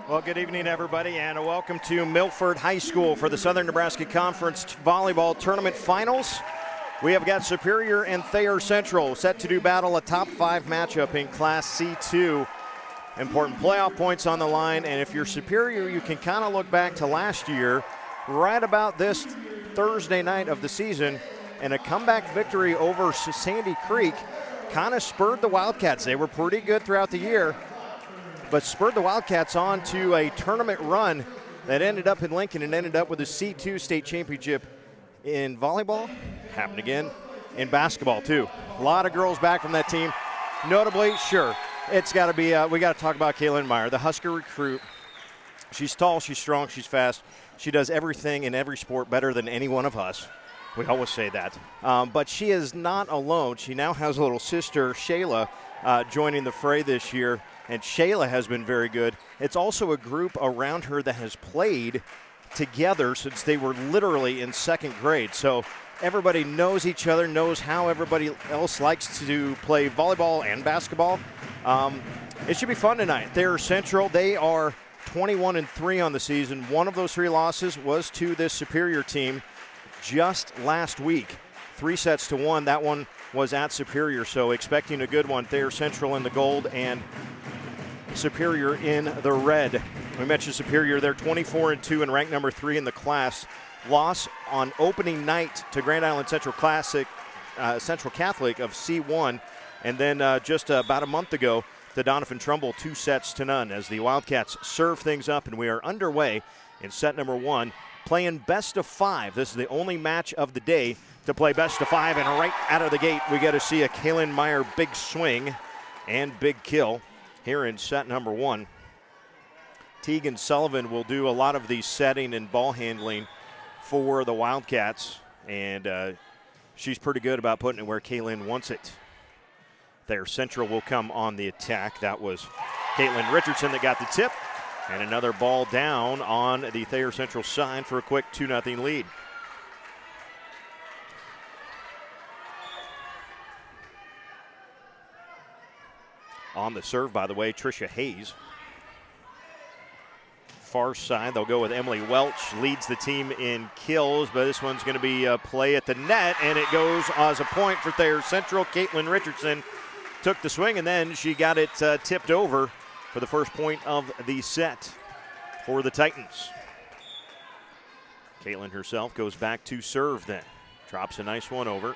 Well, good evening, everybody, and welcome to Milford High School for the Southern Nebraska Conference Volleyball Tournament Finals. We have got Superior and Thayer Central set to do battle, a top 5 matchup in Class C2. Important playoff points on the line, and if you're Superior, you can kind of look back to last year, right about this Thursday night of the season, and a comeback victory over Sandy Creek kind of spurred the Wildcats. They were pretty good throughout the year, but spurred the Wildcats on to a tournament run that ended up in Lincoln and ended up with a C2 state championship in volleyball. Happened again in basketball, too. A lot of girls back from that team. Notably, sure, it's got to be, we got to talk about Kalynn Meyer, the Husker recruit. She's tall, she's strong, she's fast. She does everything in every sport better than any one of us. We always say that. But she is not alone. She now has a little sister, Shayla, joining the fray this year. And Shayla has been very good. It's also a group around her that has played together since they were literally in second grade. So everybody knows each other, knows how everybody else likes to play volleyball and basketball. It should be fun tonight. Thayer Central, they are 21-3 on the season. One of those 3 losses was to this Superior team just last week. 3-1. That one was at Superior, so expecting a good one. Thayer Central in the gold and Superior in the red. We mentioned Superior, they're 24-2 and ranked number 3 in the class. Loss on opening night to Grand Island Central Catholic of C1, and then just about a month ago to Doniphan Trumbull, 2-0 as the Wildcats serve things up, and we are underway in set number 1, playing best of 5. This is the only match of the day to play best of 5, and right out of the gate we get to see a Kalynn Meyer big swing and big kill here in set number 1. Tegan Sullivan will do a lot of the setting and ball handling for the Wildcats, and she's pretty good about putting it where Kalynn wants it. Thayer Central will come on the attack. That was Caitlin Richardson that got the tip, and another ball down on the Thayer Central side for a quick 2-0 lead. On the serve, by the way, Trisha Hayes. Far side, they'll go with Emily Welch, leads the team in kills, but this one's going to be a play at the net, and it goes as a point for Thayer Central. Caitlin Richardson took the swing, and then she got it tipped over for the first point of the set for the Titans. Caitlin herself goes back to serve then. Drops a nice one over.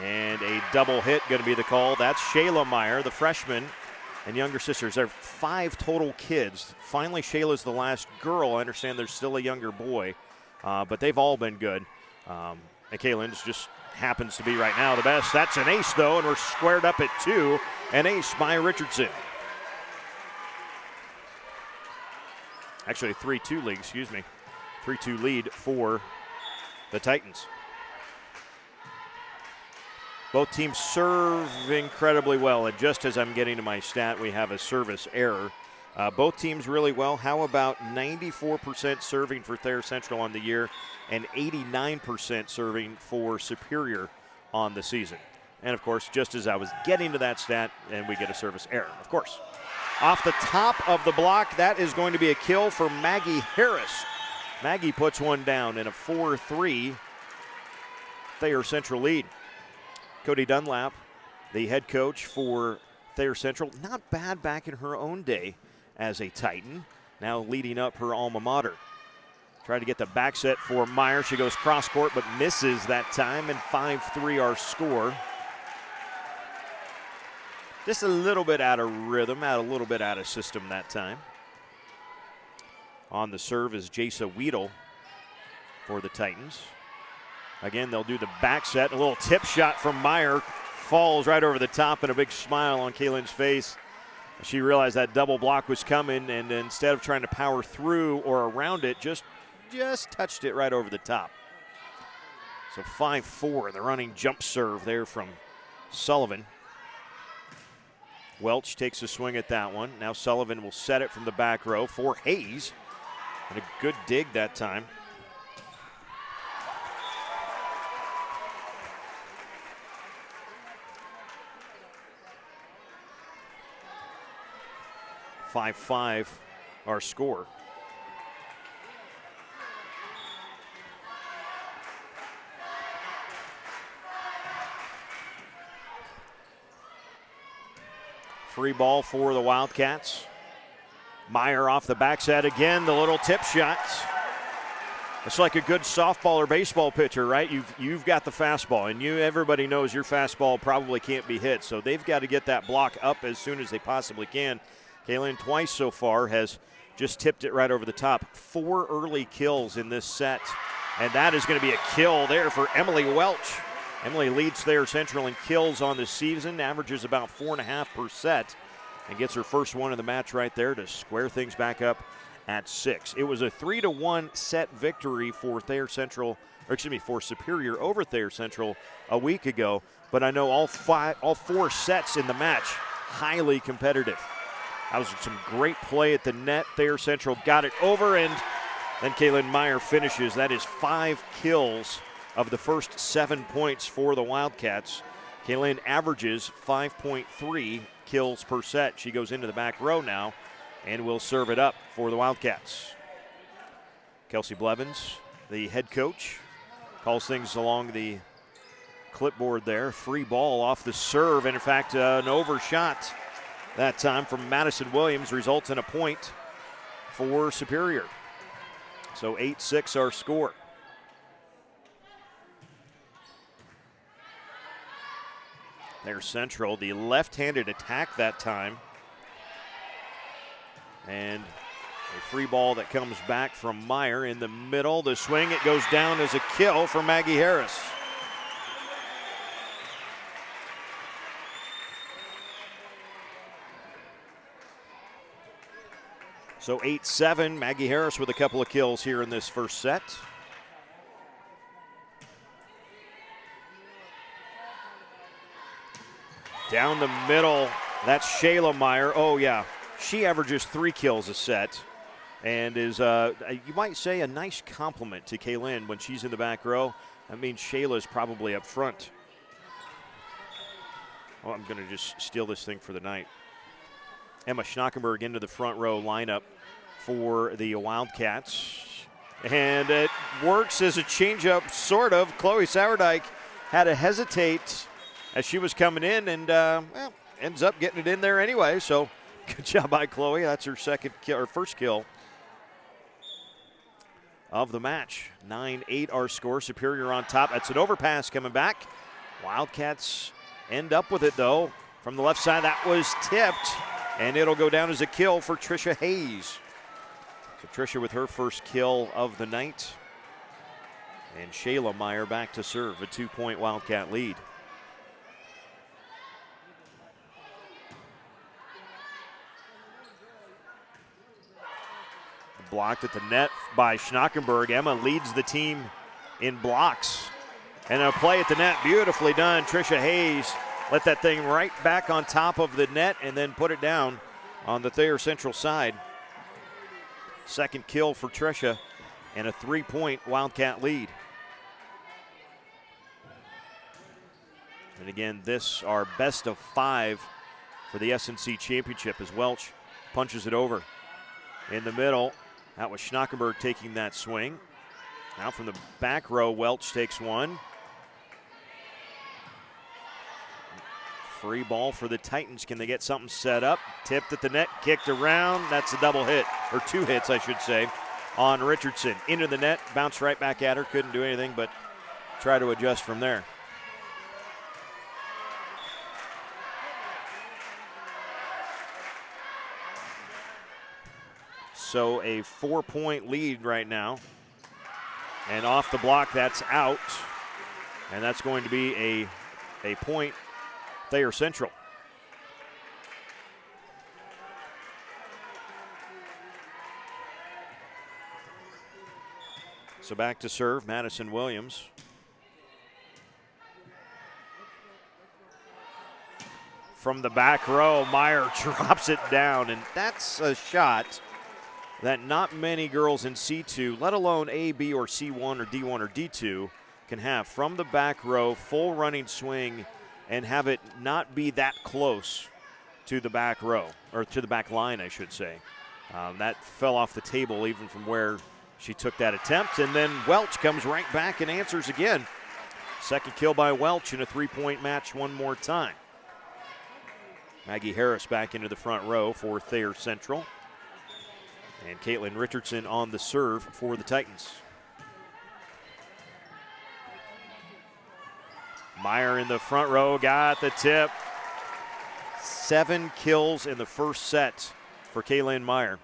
And a double hit going to be the call. That's Shayla Meyer, the freshman, and younger sisters. There are 5 total kids. Finally, Shayla's the last girl. I understand there's still a younger boy, but they've all been good. And Kalynn just happens to be right now the best. That's an ace, though, and we're squared up at 2. An ace by Richardson. Actually, a 3-2 lead, 3-2 lead for the Titans. Both teams serve incredibly well, and just as I'm getting to my stat, we have a service error. Both teams really well. How about 94% serving for Thayer Central on the year and 89% serving for Superior on the season? And, of course, just as I was getting to that stat, and we get a service error, of course. Off the top of the block, that is going to be a kill for Maggie Harris. Maggie puts one down in a 4-3 Thayer Central lead. Cody Dunlap, the head coach for Thayer Central, not bad back in her own day as a Titan, now leading up her alma mater. Tried to get the back set for Meyer. She goes cross court but misses that time, and 5-3 our score. Just a little bit out of rhythm, a little bit out of system that time. On the serve is Jasa Weedle for the Titans. Again, they'll do the back set. A little tip shot from Meyer. Falls right over the top, and a big smile on Kalynn's face. She realized that double block was coming, and instead of trying to power through or around it, just touched it right over the top. So 5-4, the running jump serve there from Sullivan. Welch takes a swing at that one. Now Sullivan will set it from the back row for Hayes. And a good dig that time. 5-5 our score. Free ball for the Wildcats. Meyer off the backside again, the little tip shots. It's like a good softball or baseball pitcher, right? You've got the fastball, and everybody knows your fastball probably can't be hit, so they've got to get that block up as soon as they possibly can. Kalynn twice so far has just tipped it right over the top. 4 early kills in this set, and that is going to be a kill there for Emily Welch. Emily leads Thayer Central in kills on the season, averages about 4.5 per set, and gets her first one of the match right there to square things back up at 6. It was a 3-1 set victory for Thayer Central, or excuse me, for Superior over Thayer Central a week ago, but I know all 4 sets in the match highly competitive. That was some great play at the net. Thayer Central got it over, and then Kalynn Meyer finishes. That is 5 kills of the first 7 points for the Wildcats. Kalynn averages 5.3 kills per set. She goes into the back row now and will serve it up for the Wildcats. Kelsey Blevins, the head coach, calls things along the clipboard there. Free ball off the serve, and in fact, an overshot that time from Madison Williams results in a point for Superior. So 8-6 our score. There's Central, the left-handed attack that time. And a free ball that comes back from Meyer in the middle. The swing, it goes down as a kill for Maggie Harris. So 8-7, Maggie Harris with a couple of kills here in this first set. Down the middle, that's Shayla Meyer. Oh, yeah, she averages 3 kills a set and is, you might say, a nice compliment to Kalynn when she's in the back row. That means Shayla's probably up front. Oh, I'm going to just steal this thing for the night. Emma Schnockenberg into the front row lineup for the Wildcats. And it works as a changeup, sort of. Chloe Sourdike had to hesitate as she was coming in, and well, ends up getting it in there anyway. So good job by Chloe. That's her second kill, or first kill of the match. 9-8 our score. Superior on top. That's an overpass coming back. Wildcats end up with it though. From the left side, that was tipped, and it'll go down as a kill for Trisha Hayes. So Trisha with her first kill of the night. And Shayla Meyer back to serve, a 2-point Wildcat lead. Blocked at the net by Schnockenberg. Emma leads the team in blocks. And a play at the net, beautifully done. Trisha Hayes let that thing right back on top of the net and then put it down on the Thayer Central side. Second kill for Trisha and a 3-point Wildcat lead. And again, this our best of 5 for the SNC championship as Welch punches it over in the middle. That was Schnockenberg taking that swing. Now from the back row, Welch takes one. Free ball for the Titans. Can they get something set up? Tipped at the net, kicked around. That's a double hit, or 2 hits, I should say, on Richardson. Into the net, bounced right back at her. Couldn't do anything but try to adjust from there. So a 4-point lead right now. And off the block, that's out. And that's going to be a point Thayer Central. So back to serve, Madison Williams. From the back row, Meyer drops it down, and that's a shot that not many girls in C2, let alone A, B, or C1, or D1, or D2, can have. From the back row, full running swing, and have it not be that close to the back row, or to the back line, I should say. That fell off the table even from where she took that attempt. And then Welch comes right back and answers again. Second kill by Welch in a 3-point match one more time. Maggie Harris back into the front row for Thayer Central. And Caitlin Richardson on the serve for the Titans. Meyer in the front row, got the tip. 7 kills in the first set for Kalynn Meyer.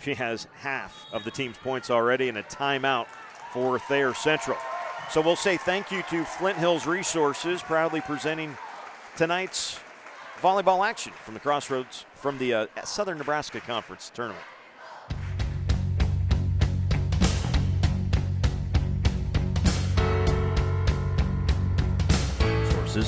She has half of the team's points already, and a timeout for Thayer Central. So we'll say thank you to Flint Hills Resources, proudly presenting tonight's volleyball action from the Crossroads, from the Southern Nebraska Conference Tournament.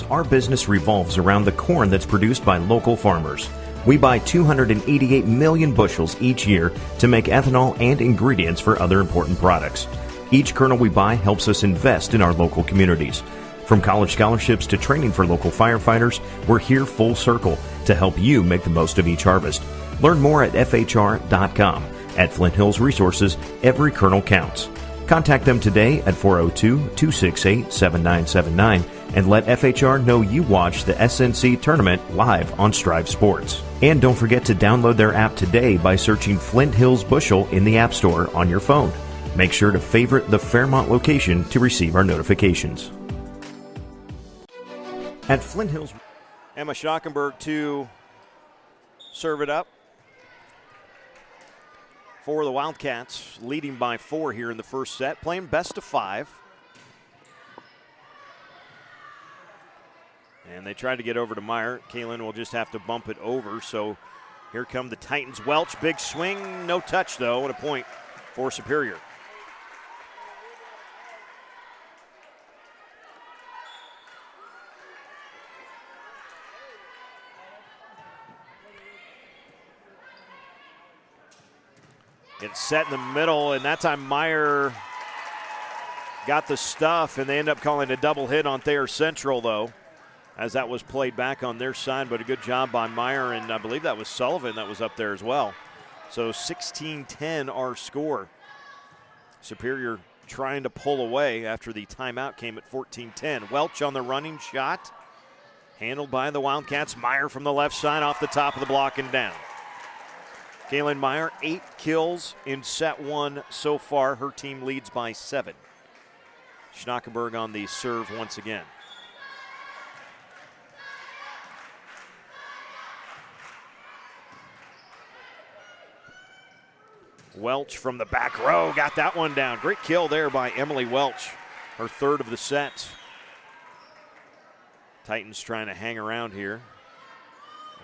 Our business revolves around the corn that's produced by local farmers. We buy 288 million bushels each year to make ethanol and ingredients for other important products. Each kernel we buy helps us invest in our local communities. From college scholarships to training for local firefighters, we're here full circle to help you make the most of each harvest. Learn more at FHR.com. At Flint Hills Resources, every kernel counts. Contact them today at 402-268-7979 and let FHR know you watched the SNC tournament live on Striv Sports. And don't forget to download their app today by searching Flint Hills Bushel in the App Store on your phone. Make sure to favorite the Fairmont location to receive our notifications. At Flint Hills, Emma Schockenberg to serve it up for the Wildcats, leading by 4 here in the first set, playing best of 5. And they tried to get over to Meyer. Kalynn will just have to bump it over. So here come the Titans. Welch, big swing, no touch though, and a point for Superior. It's set in the middle, and that time Meyer got the stuff, and they end up calling a double hit on Thayer Central though, as that was played back on their side, but a good job by Meyer, and I believe that was Sullivan that was up there as well. So 16-10 our score. Superior trying to pull away after the timeout came at 14-10. Welch on the running shot, handled by the Wildcats. Meyer from the left side off the top of the block and down. Kalynn Meyer, 8 kills in set 1 so far. Her team leads by 7. Schockenberg on the serve once again. Welch from the back row, got that one down. Great kill there by Emily Welch, her third of the set. Titans trying to hang around here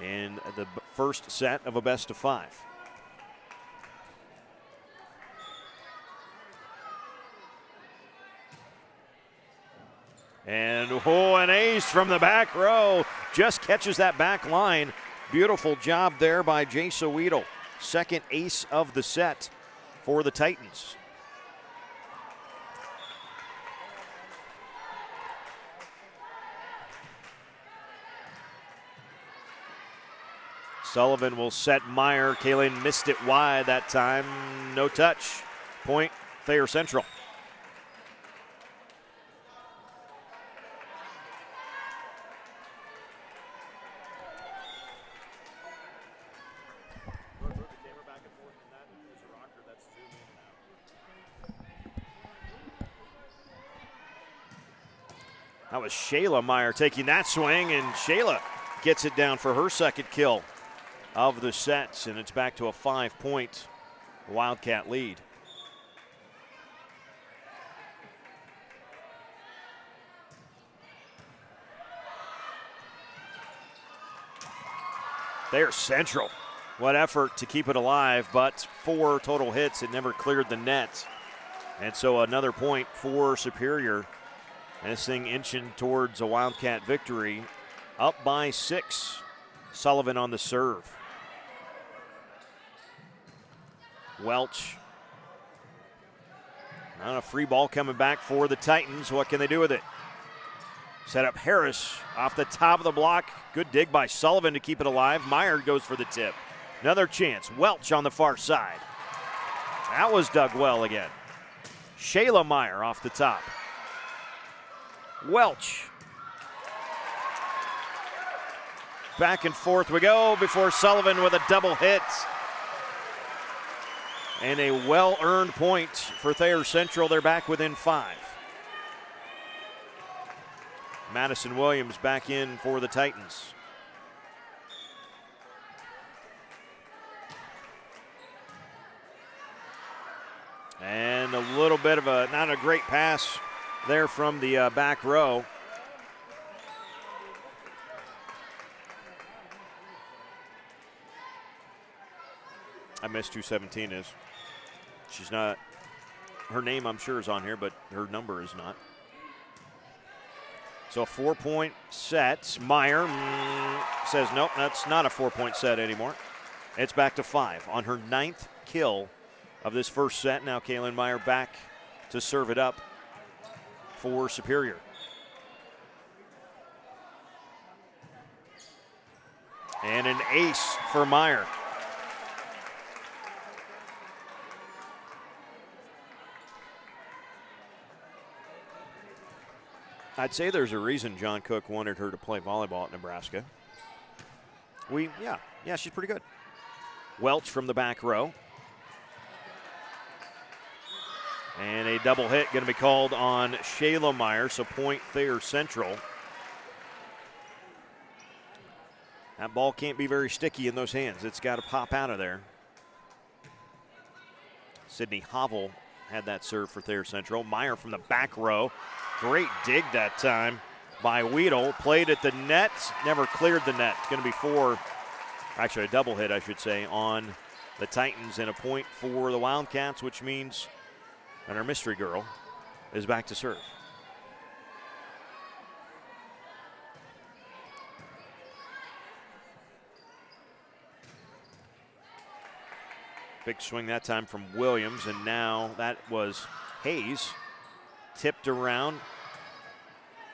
in the first set of a best of 5. And an ace from the back row, just catches that back line. Beautiful job there by Jasa Weedle. Second ace of the set for the Titans. Sullivan will set Meyer. Kalynn missed it wide that time. No touch. Point, Thayer Central. That was Shayla Meyer taking that swing, and Shayla gets it down for her second kill of the sets, and it's back to a 5-point Wildcat lead. Thayer Central. What effort to keep it alive, but 4 total hits. It never cleared the net. And so another point for Superior. And this thing inching towards a Wildcat victory. Up by 6. Sullivan on the serve. Welch. On a free ball coming back for the Titans. What can they do with it? Set up Harris off the top of the block. Good dig by Sullivan to keep it alive. Meyer goes for the tip. Another chance. Welch on the far side. That was dug well again. Shayla Meyer off the top. Welch. Back and forth we go before Sullivan with a double hit. And a well-earned point for Thayer Central. They're back within 5. Madison Williams back in for the Titans. And a little bit of not a great pass there from the back row. I missed who 17 is. She's not, her name I'm sure is on here, but her number is not. So a 4-point set. Meyer says, nope, that's not a 4-point set anymore. It's back to 5 on her 9th kill of this first set. Now Kalynn Meyer back to serve it up for Superior. And an ace for Meyer. I'd say there's a reason John Cook wanted her to play volleyball at Nebraska. Yeah, she's pretty good. Welch from the back row. And a double hit going to be called on Shayla Meyer, so point Thayer Central. That ball can't be very sticky in those hands. It's got to pop out of there. Sydney Hovel had that serve for Thayer Central. Meyer from the back row. Great dig that time by Weedle. Played at the net, never cleared the net. It's going to be 4, actually a double hit, I should say, on the Titans, and a point for the Wildcats, which means that our mystery girl is back to serve. Big swing that time from Williams, and now that was Hayes. Tipped around.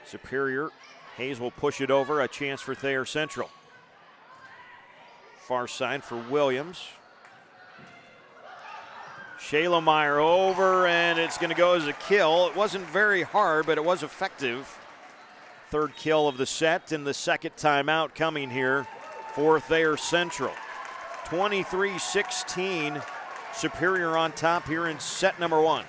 Superior. Hayes will push it over. A chance for Thayer Central. Far side for Williams. Shayla Meyer over, and it's going to go as a kill. It wasn't very hard, but it was effective. 3rd kill of the set, and the 2nd timeout coming here for Thayer Central. 23-16. Superior on top here in set number 1.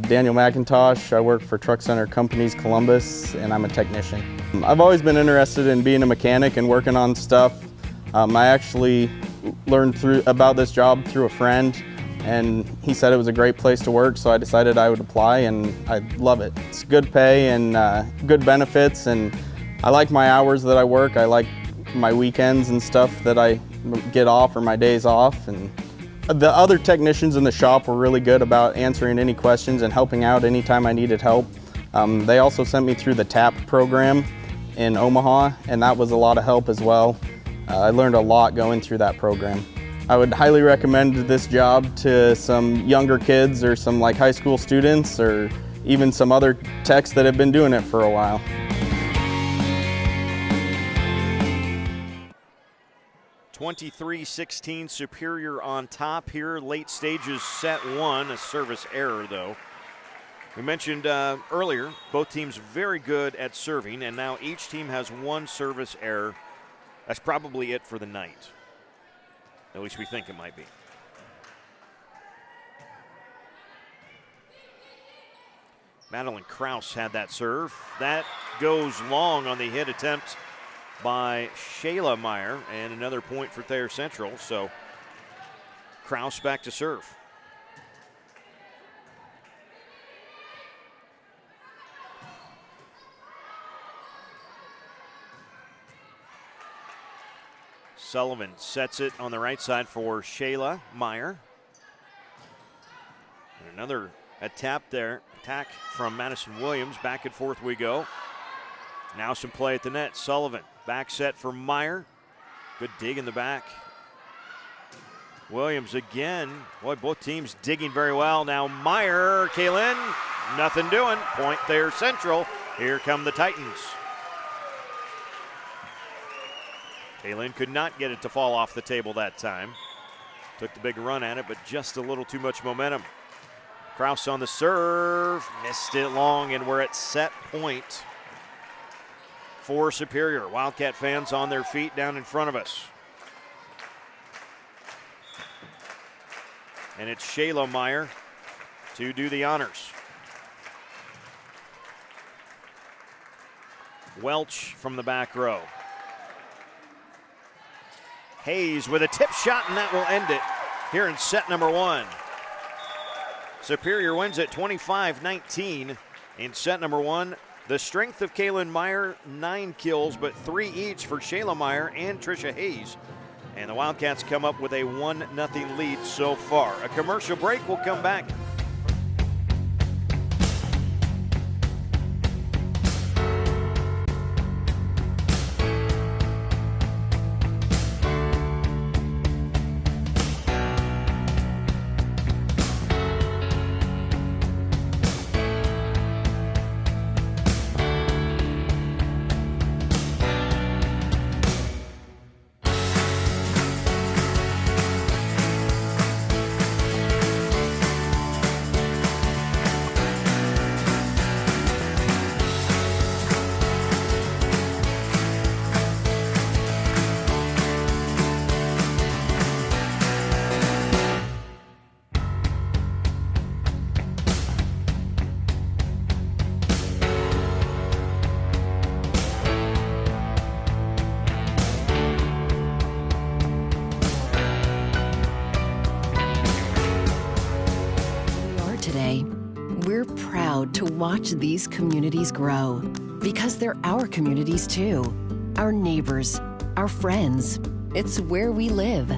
Daniel McIntosh. I work for Truck Center Companies Columbus, and I'm a technician. I've always been interested in being a mechanic and working on stuff. I actually learned about this job through a friend, and he said it was a great place to work, so I decided I would apply, and I love it. It's good pay and good benefits, and I like my hours that I work. I like my weekends and stuff that I get off, or my days off. And the other technicians in the shop were really good about answering any questions and helping out anytime I needed help. They also sent me through the TAP program in Omaha, and that was a lot of help as well. I learned a lot going through that program. I would highly recommend this job to some younger kids, or some like high school students, or even some other techs that have been doing it for a while. (23-16) Superior on top here. Late stages set 1, a service error though. We mentioned earlier, both teams very good at serving, and now each team has 1 service error. That's probably it for the night. At least we think it might be. Madeline Kraus had that serve. That goes long on the hit attempt by Shayla Meyer, and another point for Thayer Central. So Kraus back to serve. Sullivan sets it on the right side for Shayla Meyer. And another attack from Madison Williams. Back and forth we go. Now some play at the net. Sullivan back set for Meyer. Good dig in the back. Williams again. Boy, both teams digging very well. Now Meyer, Kalynn, Nothing doing. Point Thayer Central. Here come the Titans. Kalynn could not get it to fall off the table that time. Took the big run at it, but just a little too much momentum. Kraus on the serve. Missed it long, and we're at set point for Superior. Wildcat fans on their feet down in front of us. And it's Shayla Meyer to do the honors. Welch from the back row. Hayes with a tip shot, and that will end it here in set number one. Superior wins at 25-19 in set number one. The strength of Kalynn Meyer, 9 kills, but 3 each for Shayla Meyer and Trisha Hayes. And the Wildcats come up with a 1-0 lead so far. A commercial break, we'll come back. We're proud to watch these communities grow because they're our communities too. Our neighbors, our friends. It's where we live.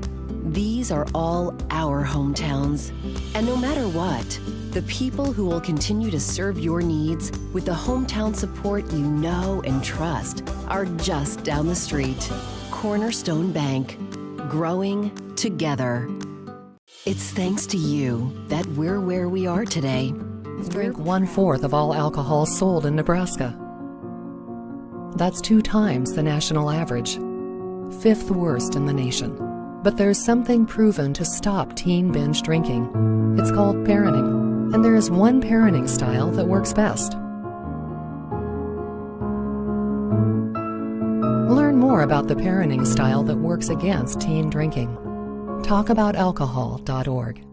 These are all our hometowns. And no matter what, the people who will continue to serve your needs with the hometown support you know and trust are just down the street. Cornerstone Bank, growing together. It's thanks to you that we're where we are today. Drink 1/4 of all alcohol sold in Nebraska. That's 2 times the national average. 5th worst in the nation. But there's something proven to stop teen binge drinking. It's called parenting. And there is one parenting style that works best. Learn more about the parenting style that works against teen drinking. Talkaboutalcohol.org.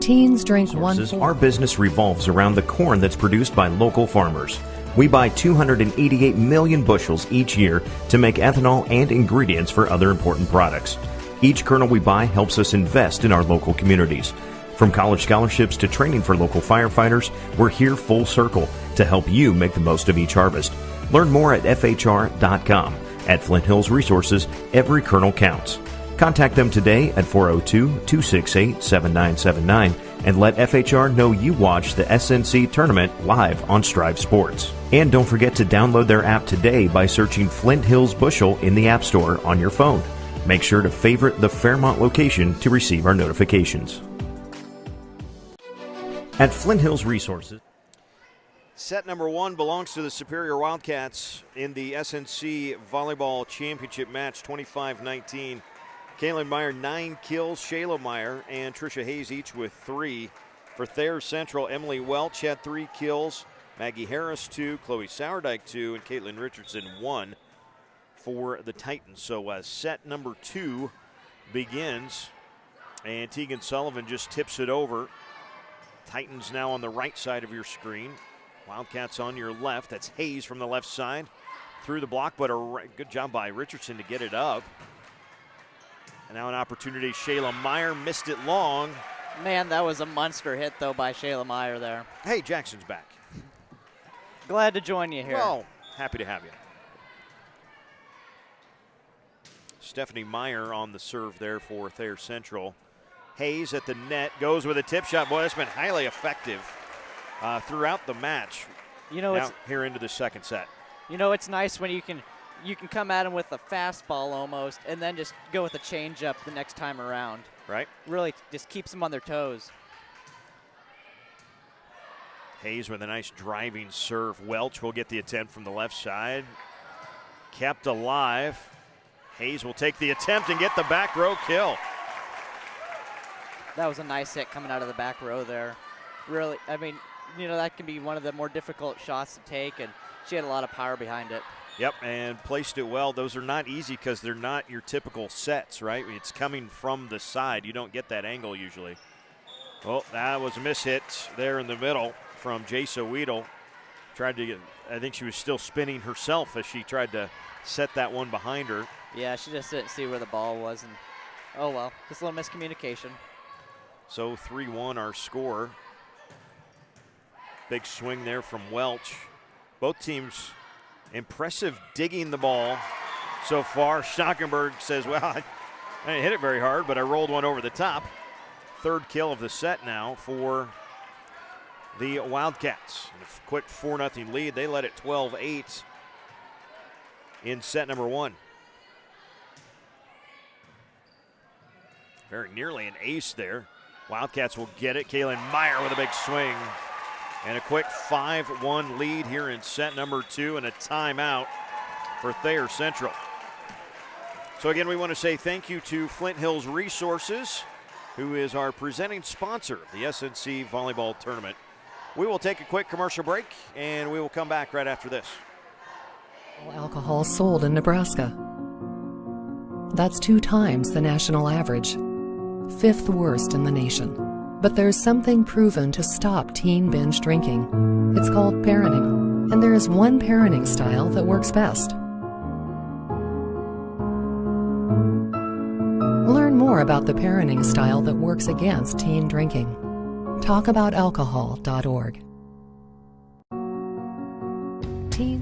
Teens drink 1/4. Our business revolves around the corn that's produced by local farmers. We buy 288 million bushels each year to make ethanol and ingredients for other important products. Each kernel we buy helps us invest in our local communities. From college scholarships to training for local firefighters, we're here full circle to help you make the most of each harvest. Learn more at FHR.com. At Flint Hills Resources, every kernel counts. Contact them today at 402-268-7979 and let FHR know you watched the SNC tournament live on Striv Sports. And don't forget to download their app today by searching Flint Hills Bushel in the App Store on your phone. Make sure to favorite the Fairmont location to receive our notifications. At Flint Hills Resources. Set number one belongs to the Superior Wildcats in the SNC Volleyball Championship match, 25-19. Kalynn Meyer, 9 kills. Shayla Meyer and Trisha Hayes each with 3. For Thayer Central, Emily Welch had 3 kills. Maggie Harris 2, Chloe Sourdyke 2, and Caitlin Richardson 1 for the Titans. So set number 2 begins, and Tegan Sullivan just tips it over. Titans now on the right side of your screen. Wildcats on your left. That's Hayes from the left side. Through the block, but a good job by Richardson to get it up. And now an opportunity. Shayla Meyer missed it long. Man, that was a monster hit, though, by Shayla Meyer there. Hey, Jackson's back. Glad to join you here. Well, happy to have you. Stephanie Meyer on the serve there for Thayer Central. Hayes at the net, goes with a tip shot. Boy, that's been highly effective throughout the match. You know, now here into the second set. You know, it's nice when you can come at them with a fastball almost, and then just go with a changeup the next time around. Right. Really just keeps them on their toes. Hayes with a nice driving serve. Welch will get the attempt from the left side. Kept alive. Hayes will take the attempt and get the back row kill. That was a nice hit coming out of the back row there. Really, I mean, that can be one of the more difficult shots to take, and she had a lot of power behind it. Yep, and placed it well. Those are not easy because they're not your typical sets, right? It's coming from the side. You don't get that angle usually. Well, that was a mishit there in the middle from Jasa Weedle. Tried to get, I think she was still spinning herself as she tried to set that one behind her. Yeah, she just didn't see where the ball was, and oh well, just a little miscommunication. So 3-1 our score. Big swing there from Welch. Both teams impressive digging the ball so far. Stockenberg says, well, I didn't hit it very hard, but I rolled one over the top. Third kill of the set now for the Wildcats. A quick 4-0 lead. They led it 12-8 in set number 1. Very nearly an ace there. Wildcats will get it. Kalynn Meyer with a big swing. And a quick 5-1 lead here in set number 2 and a timeout for Thayer Central. So again, we want to say thank you to Flint Hills Resources, who is our presenting sponsor of the SNC Volleyball Tournament. We will take a quick commercial break, and we will come back right after this. All alcohol sold in Nebraska. That's 2 times the national average. 5th worst in the nation. But there's something proven to stop teen binge drinking. It's called parenting, and there is one parenting style that works best. Learn more about the parenting style that works against teen drinking. Talkaboutalcohol.org. Teen.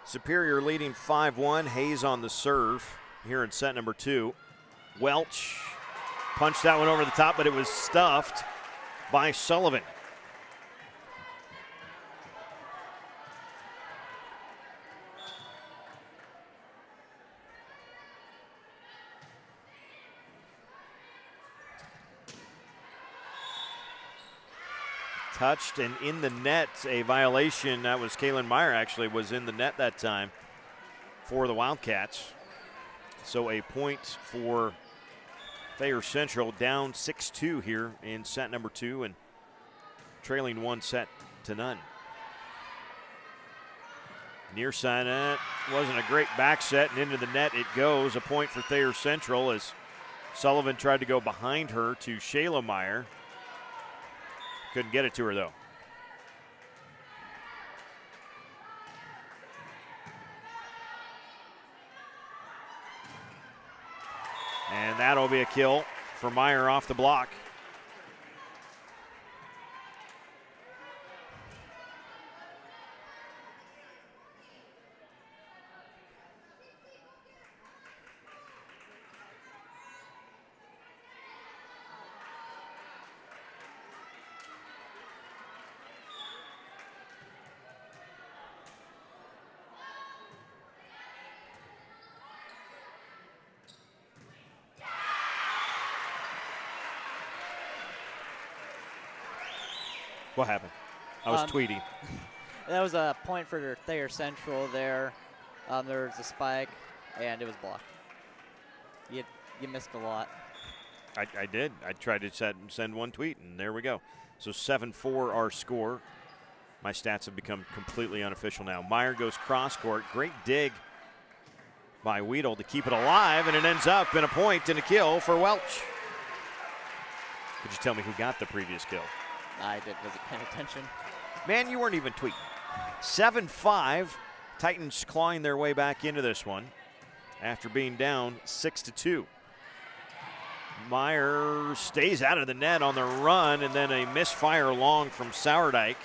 Superior leading 5-1. Hayes on the serve here in set number 2. Welch punched that one over the top, but it was stuffed by Sullivan. Touched and in the net, a violation. That was Kalynn Meyer, actually, was in the net that time for the Wildcats. So a point for Thayer Central, down 6-2 here in set number 2 and trailing 1-0. Near side, that wasn't a great back set, and into the net it goes. A point for Thayer Central as Sullivan tried to go behind her to Shayla Meyer. Couldn't get it to her, though. And that'll be a kill for Meyer off the block. What happened? I was tweeting. That was a point for Thayer Central there. There was a spike, and it was blocked. You missed a lot. I did. I tried to send one tweet, and there we go. So 7-4 our score. My stats have become completely unofficial now. Meyer goes cross court. Great dig by Weedle to keep it alive, and it ends up in a point and a kill for Welch. Could you tell me who got the previous kill? I wasn't paying attention. Man, you weren't even tweeting. 7-5. Titans clawing their way back into this one after being down 6-2. Meyer stays out of the net on the run, and then a misfire long from Sourdike.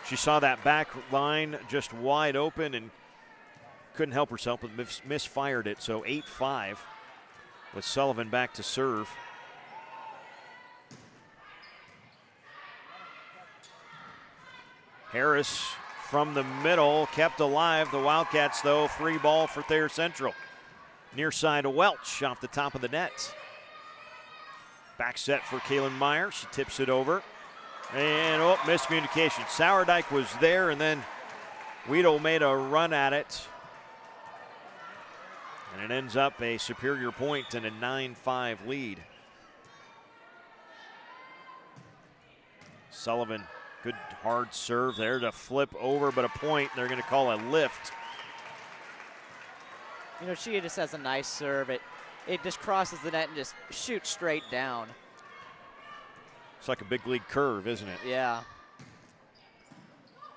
She saw that back line just wide open and couldn't help herself but misfired it. So 8-5 with Sullivan back to serve. Harris from the middle kept alive. The Wildcats, though, free ball for Thayer Central. Near side to Welch off the top of the net. Back set for Kalynn Meyer. She tips it over. And, miscommunication. Sourdike was there, and then Weedle made a run at it. And it ends up a Superior point and a 9-5 lead. Sullivan, good hard serve there to flip over, but a point. They're going to call a lift. You know, she just has a nice serve. It just crosses the net and just shoots straight down. It's like a big league curve, isn't it? Yeah.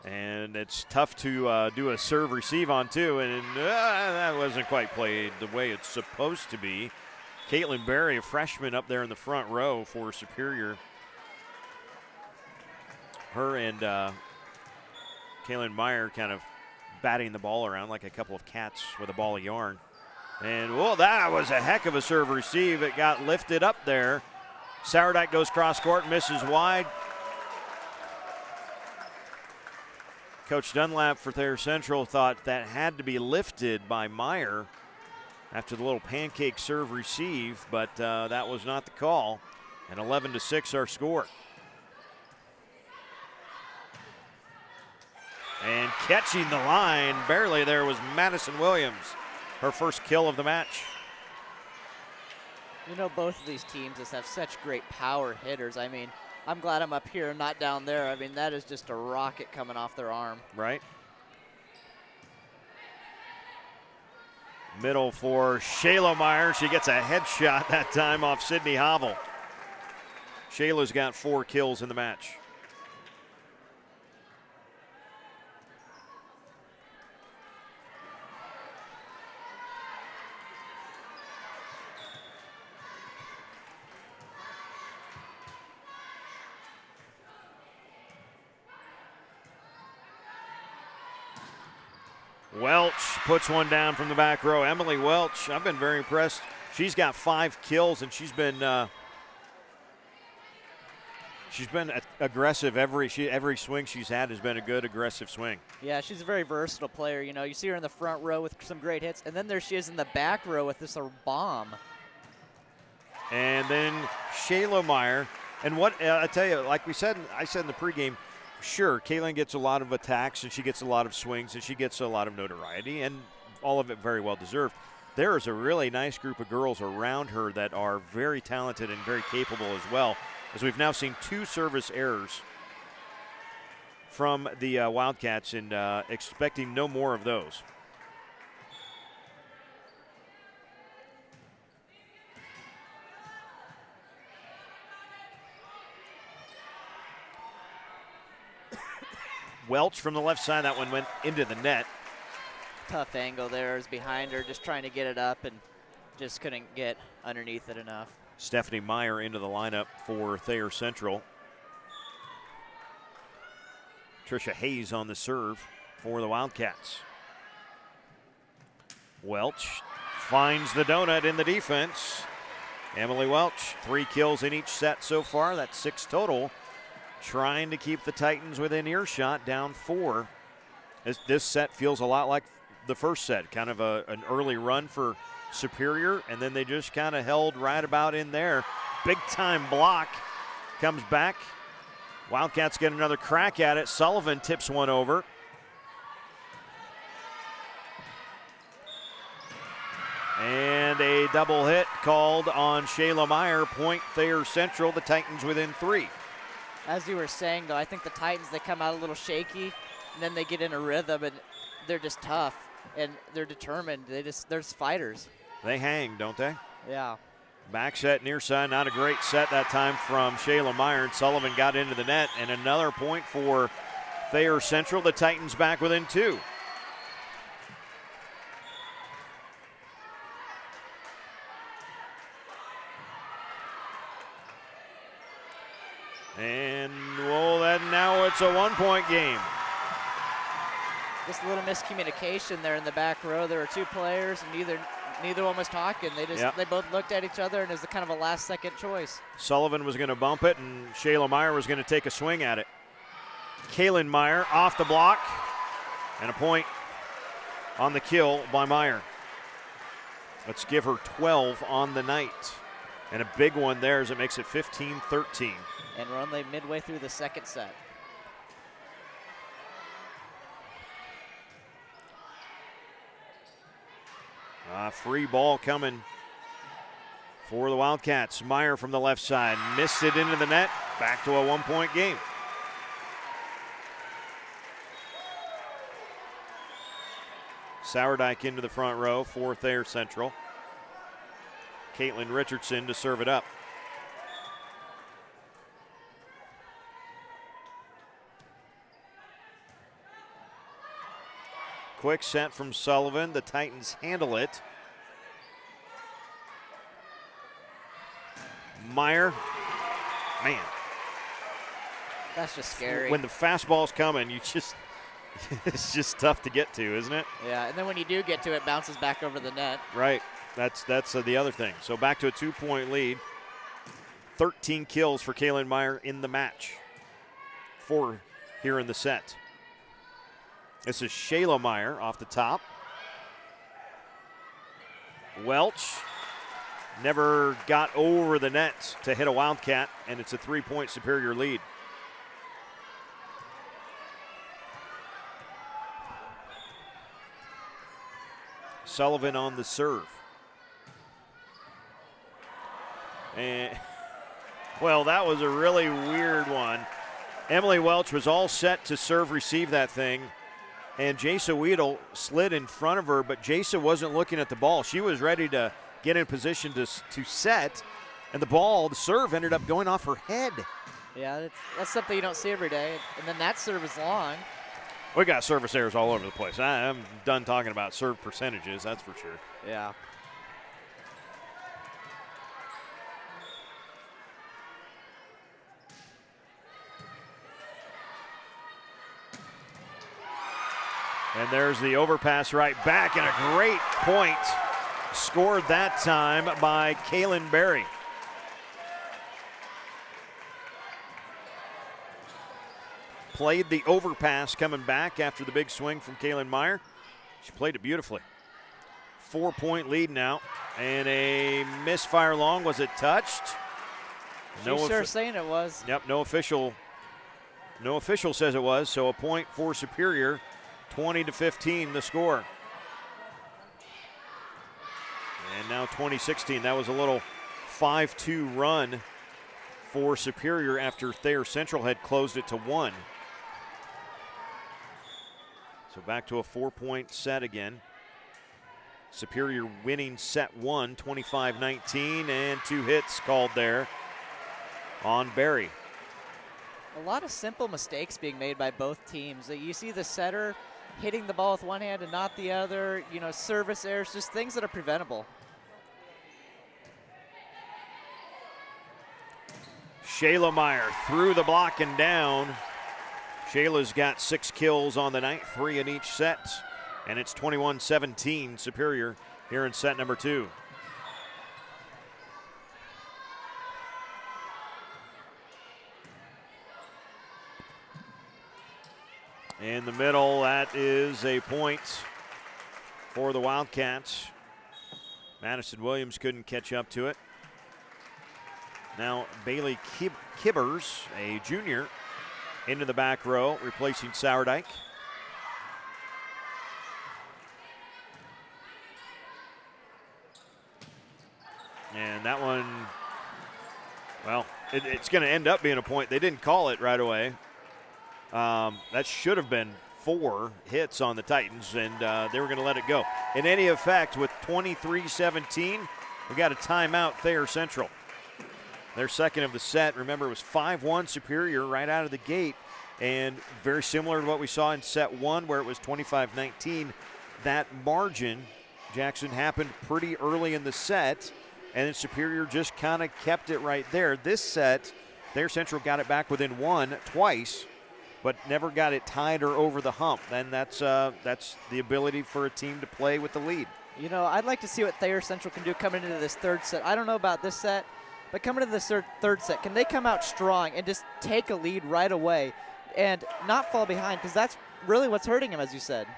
And it's tough to do a serve receive on, too. And that wasn't quite played the way it's supposed to be. Caitlin Berry, a freshman up there in the front row for Superior. Her and Kalynn Meyer kind of batting the ball around like a couple of cats with a ball of yarn. And, that was a heck of a serve receive. It got lifted up there. Sourdike goes cross court, misses wide. Coach Dunlap for Thayer Central thought that had to be lifted by Meyer after the little pancake serve receive, but that was not the call. And 11-6 our score. And catching the line barely there was Madison Williams, her first kill of the match. You know, both of these teams just have such great power hitters. I mean, I'm glad I'm up here and not down there. I mean, that is just a rocket coming off their arm. Right. Middle for Shayla Meyer. She gets a headshot that time off Sydney Havel. Shayla's got 4 kills in the match. Welch puts one down from the back row. Emily Welch, I've been very impressed. She's got 5 kills, and she's been aggressive. Every swing she's had has been a good aggressive swing. Yeah, she's a very versatile player. You know, you see her in the front row with some great hits, and then there she is in the back row with this bomb. And then Shayla Meyer, and what I tell you, like I said in the pregame. Sure, Kalynn gets a lot of attacks, and she gets a lot of swings, and she gets a lot of notoriety, and all of it very well deserved. There is a really nice group of girls around her that are very talented and very capable as well, as we've now seen 2 service errors from the Wildcats, and expecting no more of those. Welch from the left side. That one went into the net. Tough angle there is behind her, just trying to get it up and just couldn't get underneath it enough. Stephanie Meyer into the lineup for Thayer Central. Trisha Hayes on the serve for the Wildcats. Welch finds the donut in the defense. Emily Welch, 3 kills in each set so far. That's 6 total. Trying to keep the Titans within earshot, down 4. This set feels a lot like the first set, kind of an early run for Superior, and then they just kind of held right about in there. Big time block comes back. Wildcats get another crack at it. Sullivan tips one over. And a double hit called on Shayla Meyer. Point Thayer Central, the Titans within 3. As you were saying, though, I think the Titans, they come out a little shaky, and then they get in a rhythm, and they're just tough, and they're determined. They're just fighters. They hang, don't they? Yeah. Back set near side, not a great set that time from Shayla Meyer, and Sullivan got into the net, and another point for Thayer Central. The Titans back within 2. And now it's a 1-point game. Just a little miscommunication there in the back row. There were two players, and neither one was talking. They both looked at each other, and it was kind of a last-second choice. Sullivan was going to bump it, and Shayla Meyer was going to take a swing at it. Kalynn Meyer off the block, and a point on the kill by Meyer. Let's give her 12 on the night. And a big one there as it makes it 15-13. And we're only midway through the second set. Free ball coming for the Wildcats. Meyer from the left side missed it into the net. Back to a 1-point game. Sourdike into the front row for Thayer Central. Caitlin Richardson to serve it up. Quick set from Sullivan. The Titans handle it. Meyer, man. That's just scary. When the fastball's coming, it's just tough to get to, isn't it? Yeah, and then when you do get to it, it bounces back over the net. Right. That's the other thing. So back to a 2-point lead. 13 kills for Kalynn Meyer in the match. 4 here in the set. This is Shayla Meyer off the top. Welch never got over the net to hit a Wildcat, and it's a 3-point Superior lead. Sullivan on the serve. And, well, that was a really weird one. Emily Welch was all set to serve receive that thing, and Jasa Weedle slid in front of her, but Jasa wasn't looking at the ball. She was ready to get in position to set, and the serve ended up going off her head. Yeah, that's something you don't see every day, and then that serve is long. We got service errors all over the place. I'm done talking about serve percentages, that's for sure. Yeah. And there's the overpass right back, and a great point scored that time by Kaylin Berry. Played the overpass coming back after the big swing from Kalynn Meyer. She played it beautifully. 4-point lead now, and a misfire long. Was it touched? She's sure saying it was. Yep, no official says it was, so a point for Superior. 20-15 the score. And now 20-16. That was a little 5-2 run for Superior after Thayer Central had closed it to 1. So back to a 4-point set again. Superior winning set 1, 25-19, and 2 hits called there on Berry. A lot of simple mistakes being made by both teams. You see the setter hitting the ball with one hand and not the other, service errors, just things that are preventable. Shayla Meyer through the block and down. Shayla's got 6 kills on the night, 3 in each set, and it's 21-17 Superior here in set number 2. In the middle, that is a point for the Wildcats. Madison Williams couldn't catch up to it. Now Bailey Kibbers, a junior, into the back row, replacing Sourdike. And that one, well, it's going to end up being a point. They didn't call it right away. That should have been 4 hits on the Titans, and they were going to let it go. In any effect, with 23-17, we got a timeout, Thayer Central. Their second of the set, remember, it was 5-1 Superior right out of the gate, and very similar to what we saw in set 1 where it was 25-19. That margin, Jackson, happened pretty early in the set, and then Superior just kind of kept it right there. This set, Thayer Central got it back within 1 twice, but never got it tied or over the hump. Then that's the ability for a team to play with the lead. You know, I'd like to see what Thayer Central can do coming into this third set. I don't know about this set, but coming into this third set, can they come out strong and just take a lead right away and not fall behind? Because that's really what's hurting them, as you said.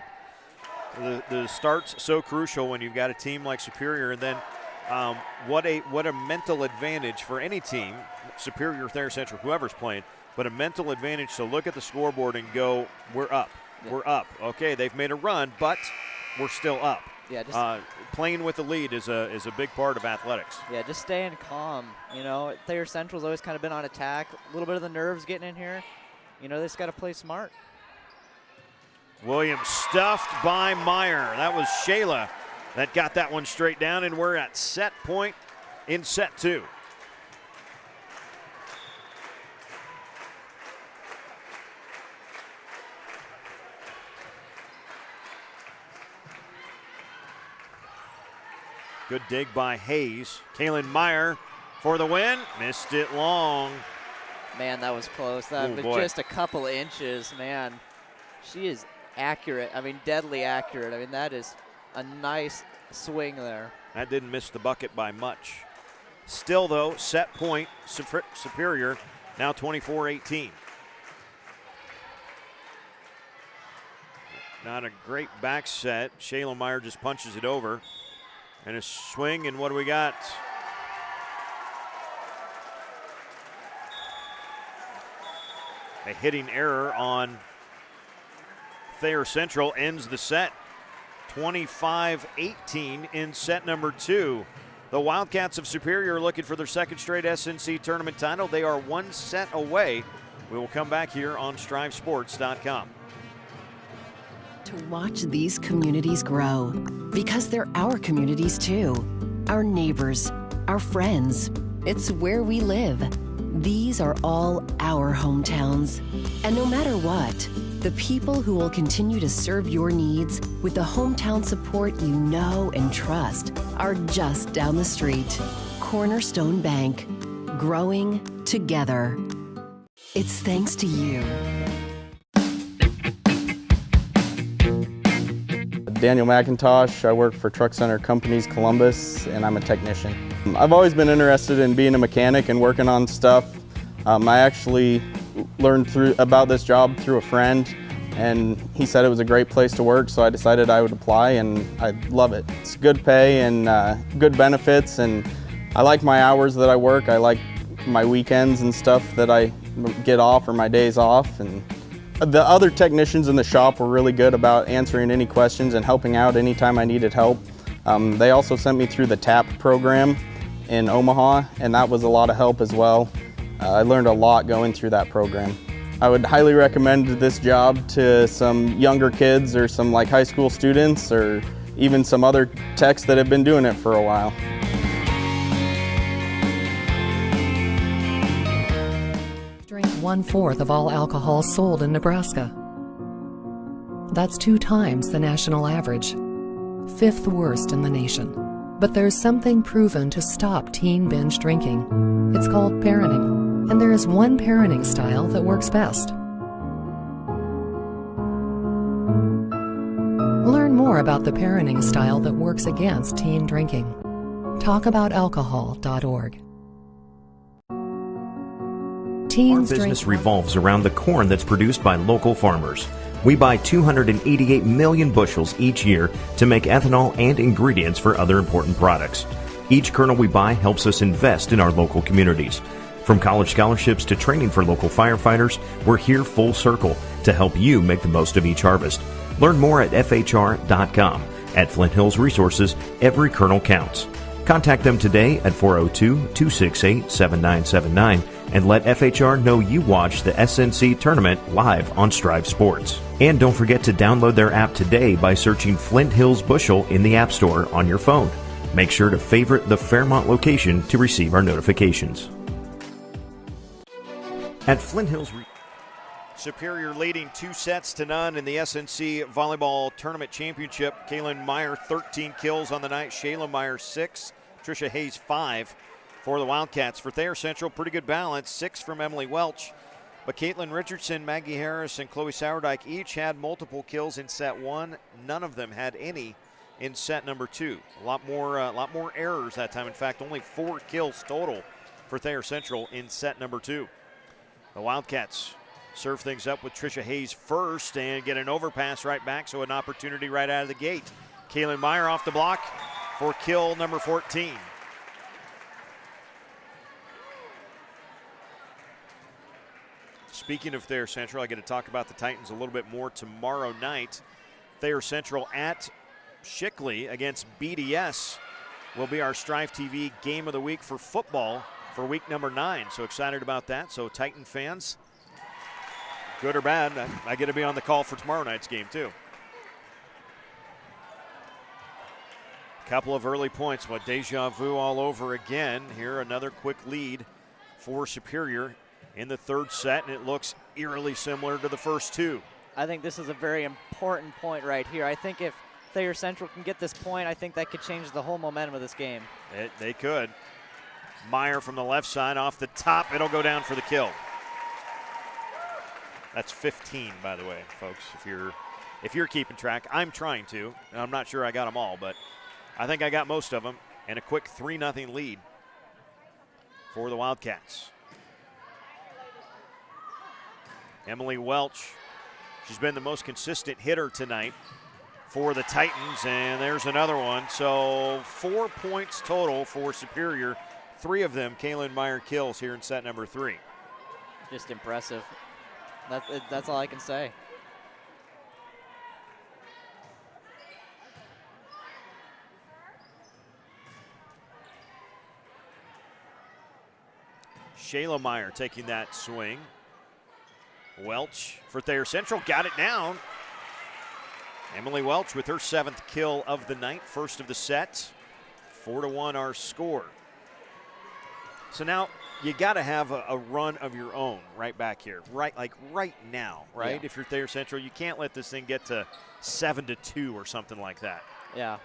The start's so crucial when you've got a team like Superior, and then what a mental advantage for any team, Superior, Thayer Central, whoever's playing, but a mental advantage to look at the scoreboard and go, we're up, we're up. Okay, they've made a run, but we're still up. Yeah, just playing with the lead is a big part of athletics. Yeah, just staying calm. You know, Thayer Central's always kind of been on attack. A little bit of the nerves getting in here. You know, they just got to play smart. Williams stuffed by Meyer. That was Shayla that got that one straight down, and we're at set point in set 2. Good dig by Hayes. Kalynn Meyer for the win. Missed it long. Man, that was close. That was just a couple inches, man. She is accurate. I mean, deadly accurate. I mean, that is a nice swing there. That didn't miss the bucket by much. Still, though, set point, Superior, now 24-18. Not a great back set. Shayla Meyer just punches it over. And a swing, and what do we got? A hitting error on Thayer Central ends the set. 25-18 in set number 2. The Wildcats of Superior are looking for their second straight SNC tournament title. They are 1 set away. We will come back here on StrivSports.com. To watch these communities grow, because they're our communities too. Our neighbors, our friends. It's where we live. These are all our hometowns. And no matter what, the people who will continue to serve your needs with the hometown support you know and trust are just down the street. Cornerstone Bank. Growing together. It's thanks to you. Daniel McIntosh. I work for Truck Center Companies Columbus, and I'm a technician. I've always been interested in being a mechanic and working on stuff. I actually learned about this job through a friend, and he said it was a great place to work, so I decided I would apply, and I love it. It's good pay and good benefits, and I like my hours that I work. I like my weekends and stuff that I get off, or my days off. And the other technicians in the shop were really good about answering any questions and helping out anytime I needed help. They also sent me through the TAP program in Omaha, and that was a lot of help as well. I learned a lot going through that program. I would highly recommend this job to some younger kids or some like high school students or even some other techs that have been doing it for a while. Drink 1/4 of all alcohol sold in Nebraska. That's 2 times the national average, 5th worst in the nation. But there's something proven to stop teen binge drinking. It's called parenting, and there is one parenting style that works best. Learn more about the parenting style that works against teen drinking. Talkaboutalcohol.org. Our business revolves around the corn that's produced by local farmers. We buy 288 million bushels each year to make ethanol and ingredients for other important products. Each kernel we buy helps us invest in our local communities. From college scholarships to training for local firefighters, we're here full circle to help you make the most of each harvest. Learn more at FHR.com. At Flint Hills Resources, every kernel counts. Contact them today at 402-268-7979 and let FHR know you watched the SNC tournament live on Striv Sports. And don't forget to download their app today by searching Flint Hills Bushel in the App Store on your phone. Make sure to favorite the Fairmont location to receive our notifications. At Flint Hills Superior leading 2-0 in the SNC Volleyball Tournament Championship. Kalynn Meyer, 13 kills on the night. Shayla Meyer, 6. Trisha Hayes, 5 for the Wildcats. For Thayer Central, pretty good balance. 6 from Emily Welch. But Caitlin Richardson, Maggie Harris, and Chloe Sourdike each had multiple kills in set one. None of them had any in set number two. A lot more errors that time. In fact, only 4 kills total for Thayer Central in set number two. The Wildcats serve things up with Trisha Hayes first and get an overpass right back, so an opportunity right out of the gate. Kalynn Meyer off the block for kill number 14. Speaking of Thayer Central, I get to talk about the Titans a little bit more tomorrow night. Thayer Central at Shickley against BDS will be our Striv TV game of the week for football for week number 9. So excited about that. So Titan fans, good or bad, I get to be on the call for tomorrow night's game too. Couple of early points, but deja vu all over again. Here another quick lead for Superior in the third set, and it looks eerily similar to the first two. I think this is a very important point right here. I think if Thayer Central can get this point, I think that could change the whole momentum of this game. They could. Meyer from the left side off the top. It'll go down for the kill. That's 15, by the way, folks, if you're keeping track. I'm trying to. I'm not sure I got them all, but I think I got most of them. And a quick 3-0 lead for the Wildcats. Emily Welch, she's been the most consistent hitter tonight for the Titans, and there's another one. So 4 points total for Superior. 3 of them, Kalynn Meyer kills here in set number 3. Just impressive. That's all I can say. Shayla Meyer taking that swing. Welch for Thayer Central, got it down. Emily Welch with her 7th kill of the night, first of the set. 4-1 our score. So now you got to have a run of your own right back here, right now, right? Yeah. If you're Thayer Central, you can't let this thing get to 7-2 or something like that. Yeah,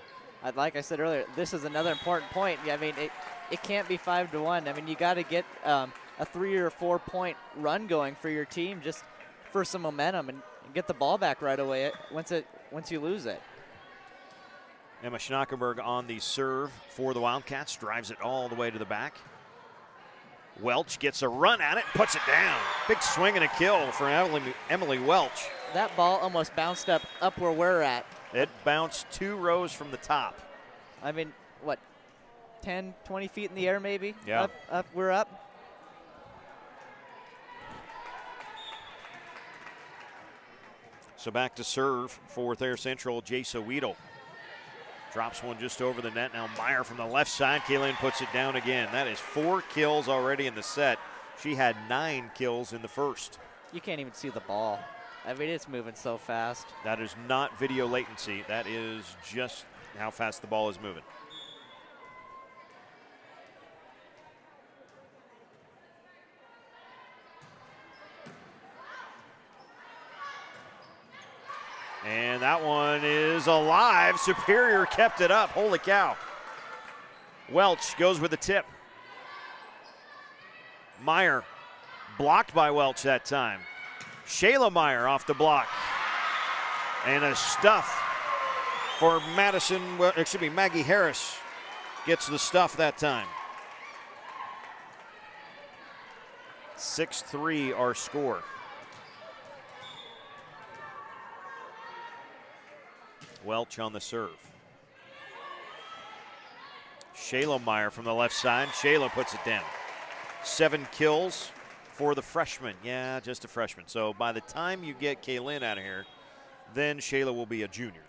like I said earlier, this is another important point. I mean, it can't be 5-1. I mean, you got to get a 3 or 4 point run going for your team just for some momentum and get the ball back right away once you lose it. Emma Schnackenberg on the serve for the Wildcats, drives it all the way to the back. Welch gets a run at it, puts it down. Big swing and a kill for Emily Welch. That ball almost bounced up where we're at. It bounced 2 rows from the top. I mean, what, 10, 20 feet in the air maybe? Yeah. We're up. So back to serve for Thayer Central, Jasa Weedle. Drops one just over the net. Now Meyer from the left side. Kalynn puts it down again. That is 4 kills already in the set. She had 9 kills in the first. You can't even see the ball. I mean, it's moving so fast. That is not video latency. That is just how fast the ball is moving. And that one is alive. Superior kept it up. Holy cow. Welch goes with the tip. Meyer blocked by Welch that time. Shayla Meyer off the block. And a stuff for Maggie Harris gets the stuff that time. 6-3 our score. Welch on the serve. Shayla Meyer from the left side. Shayla puts it down. 7 kills for the freshman. Yeah, just a freshman. So by the time you get Kalynn out of here, then Shayla will be a junior.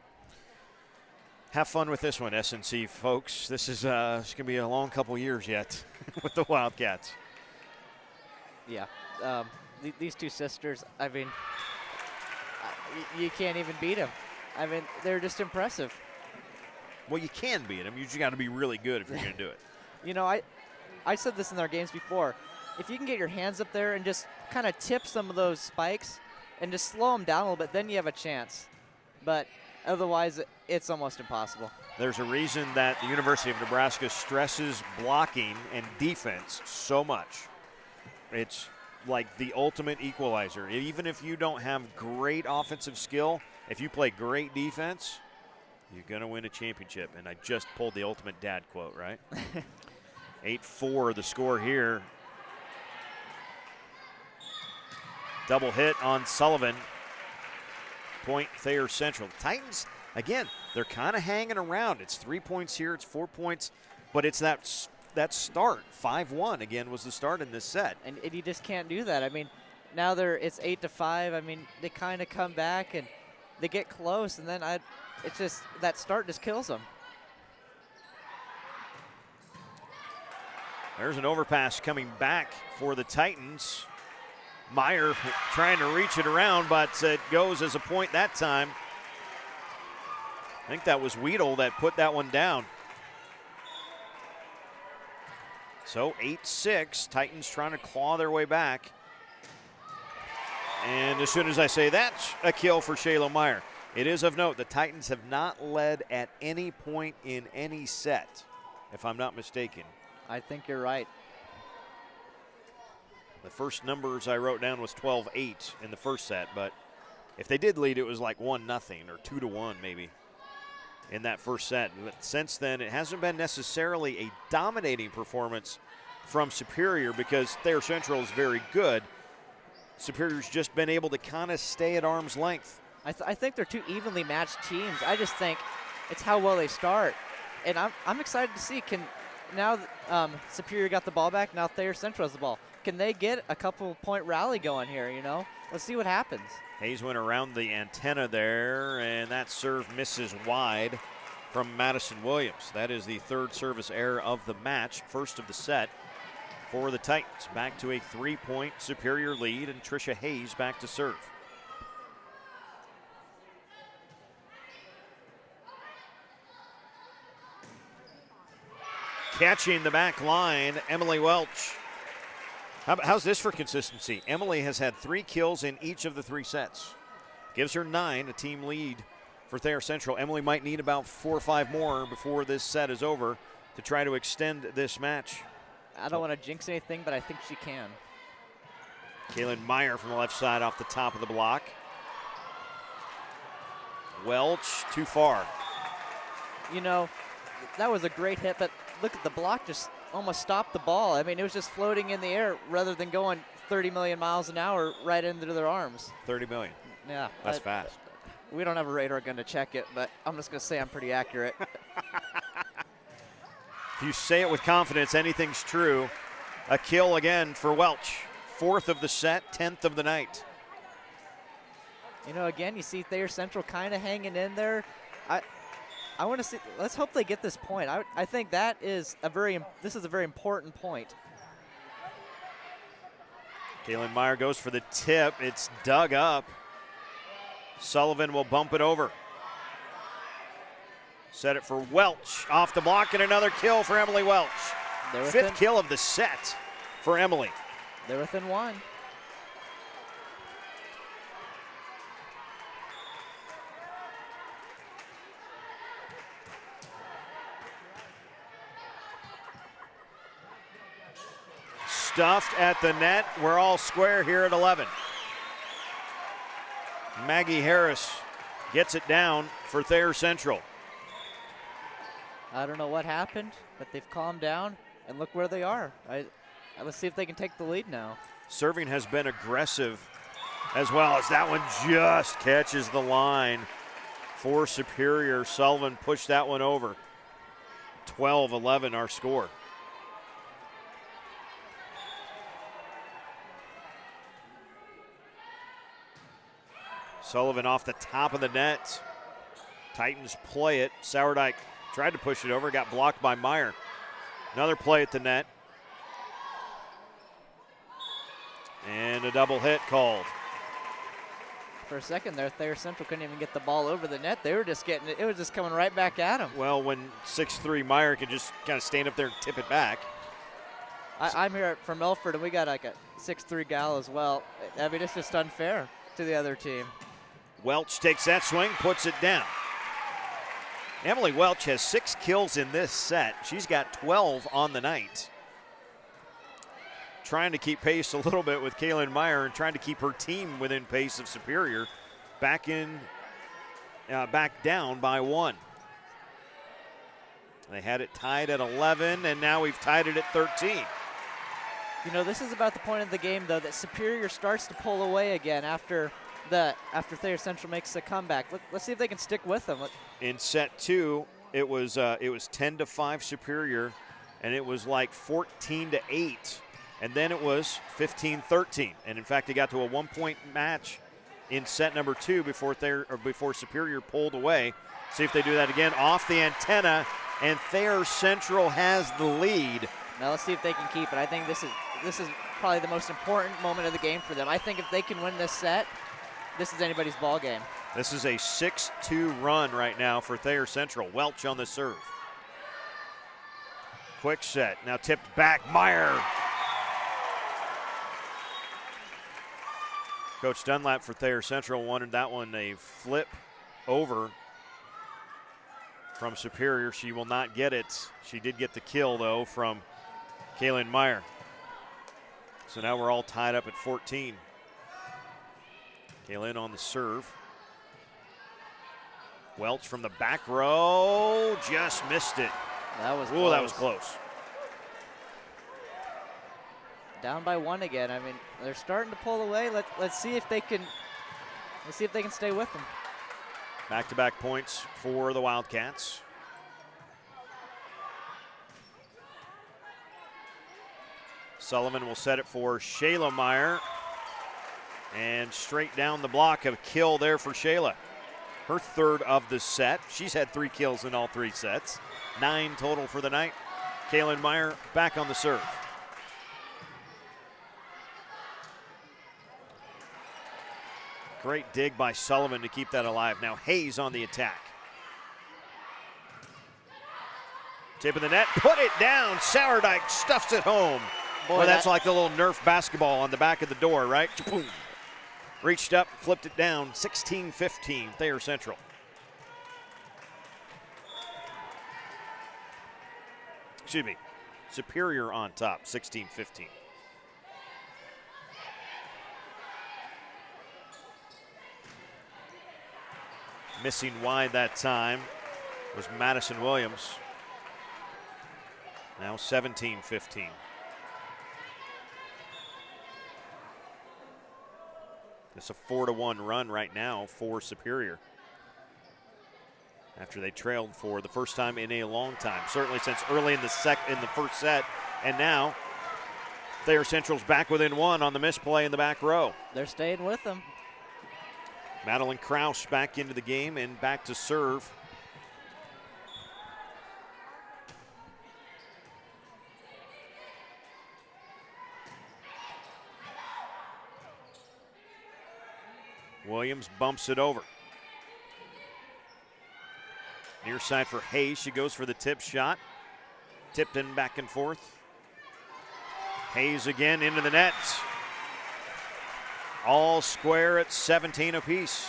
Have fun with this one, SNC folks. This is going to be a long couple years yet with the Wildcats. Yeah, these two sisters, I mean, you can't even beat them. I mean, they're just impressive. Well, you can beat them. You just got to be really good if you're going to do it. You know, I said this in our games before. If you can get your hands up there and just kind of tip some of those spikes and just slow them down a little bit, then you have a chance. But otherwise, it's almost impossible. There's a reason that the University of Nebraska stresses blocking and defense so much. It's like the ultimate equalizer. Even if you don't have great offensive skill, if you play great defense, you're going to win a championship. And I just pulled the ultimate dad quote, right? 8-4 the score here. Double hit on Sullivan. Point Thayer Central. Titans, again, they're kind of hanging around. It's 3 points here, it's 4 points, but it's that start. 5-1 again was the start in this set. And you just can't do that. I mean, now it's 8-5. I mean, they kind of come back and they get close, and then it's just that start just kills them. There's an overpass coming back for the Titans. Meyer trying to reach it around, but it goes as a point that time. I think that was Weedle that put that one down. So 8-6, Titans trying to claw their way back. And as soon as I say that's a kill for Shayla Meyer. It is of note the Titans have not led at any point in any set, if I'm not mistaken. I think you're right. The first numbers I wrote down was 12-8 in the first set, but if they did lead, it was like 1-0 or 2-1 maybe in that first set. But since then, it hasn't been necessarily a dominating performance from Superior because Thayer Central is very good. Superior's just been able to kind of stay at arm's length. I think they're two evenly matched teams. I just think it's how well they start. And I'm excited to see, now Superior got the ball back, now Thayer Central has the ball. Can they get a couple-point rally going here, you know? Let's see what happens. Hayes went around the antenna there, and that serve misses wide from Madison Williams. That is the third service error of the match, first of the set for the Titans. Back to a 3-point Superior lead, and Trisha Hayes back to serve. Catching the back line, Emily Welch. How's this for consistency? Emily has had 3 kills in each of the 3 sets. Gives her 9, a team lead for Thayer Central. Emily might need about 4 or 5 more before this set is over to try to extend this match. I don't want to jinx anything, but I think she can. Kalynn Meyer from the left side off the top of the block. Welch too far. You know, that was a great hit, but look at the block just almost stopped the ball. I mean, it was just floating in the air rather than going 30 million miles an hour right into their arms. 30 million. Yeah. That's fast. We don't have a radar gun to check it, but I'm just going to say I'm pretty accurate. If you say it with confidence, anything's true. A kill again for Welch. 4th of the set, 10th of the night. You know, again, you see Thayer Central kind of hanging in there. I want to see. Let's hope they get this point. I think this is a very important point. Kalynn Meyer goes for the tip. It's dug up. Sullivan will bump it over. Set it for Welch. Off the block and another kill for Emily Welch. 5th kill of the set for Emily. They're within 1. Stuffed at the net. We're all square here at 11. Maggie Harris gets it down for Thayer Central. I don't know what happened, but they've calmed down, and look where they are. Let's see if they can take the lead now. Serving has been aggressive as well as that one just catches the line for Superior. Sullivan pushed that one over. 12-11 our score. Sullivan off the top of the net. Titans play it. Sourdyke tried to push it over, got blocked by Meyer. Another play at the net. And a double hit called. For a second there, Thayer Central couldn't even get the ball over the net. They were just getting it. It was just coming right back at them. Well, when 6'3" Meyer can just kind of stand up there and tip it back. I'm here from Milford, and we got like a 6'3" gal as well. I mean, it's just unfair to the other team. Welch takes that swing, puts it down. Emily Welch has 6 kills in this set. She's got 12 on the night. trying to keep pace a little bit with Kalynn Meyer and trying to keep her team within pace of Superior. Back down by 1. They had it tied at 11, and now we've tied it at 13. You know, this is about the point of the game, though, that Superior starts to pull away again after Thayer Central makes a comeback. Let's see if they can stick with them. In set 2, it was 10-5 Superior, and it was like 14-8, and then it was 15-13. And in fact, it got to a 1-point match in set number 2 before Superior pulled away. See if they do that again off the antenna, and Thayer Central has the lead. Now let's see if they can keep it. I think this is probably the most important moment of the game for them. I think if they can win this set, this is anybody's ball game. This is a 6-2 run right now for Thayer Central. Welch on the serve. Quick set, now tipped back, Meyer. Coach Dunlap for Thayer Central wanted that one a flip over from Superior. She will not get it. She did get the kill, though, from Kalynn Meyer. So now we're all tied up at 14. Kalynn on the serve. Welch from the back row, just missed it. That was close. That was close. Down by 1 again. I mean, they're starting to pull away. Let's see if they can. Let's see if they can stay with them. Back-to-back points for the Wildcats. Sullivan will set it for Shayla Meyer. And straight down the block, a kill there for Shayla. Her third of the set. She's had 3 kills in all 3 sets. 9 total for the night. Kalynn Meyer back on the serve. Great dig by Sullivan to keep that alive. Now Hayes on the attack. Tip of the net, put it down. Sourdike stuffs it home. Boy, well, that's like the little Nerf basketball on the back of the door, right? Boom. Reached up, flipped it down, 16-15, Thayer Central. Excuse me, Superior on top, 16-15. Missing wide that time was Madison Williams. Now 17-15. It's a 4-1 run right now for Superior. After they trailed for the first time in a long time, certainly since early in the first set, and now Thayer Central's back within 1 on the misplay in the back row. They're staying with them. Madeline Kraus back into the game and back to serve. Williams bumps it over. Near side for Hayes. She goes for the tip shot. Tipped in back and forth. Hayes again into the net. All square at 17 apiece.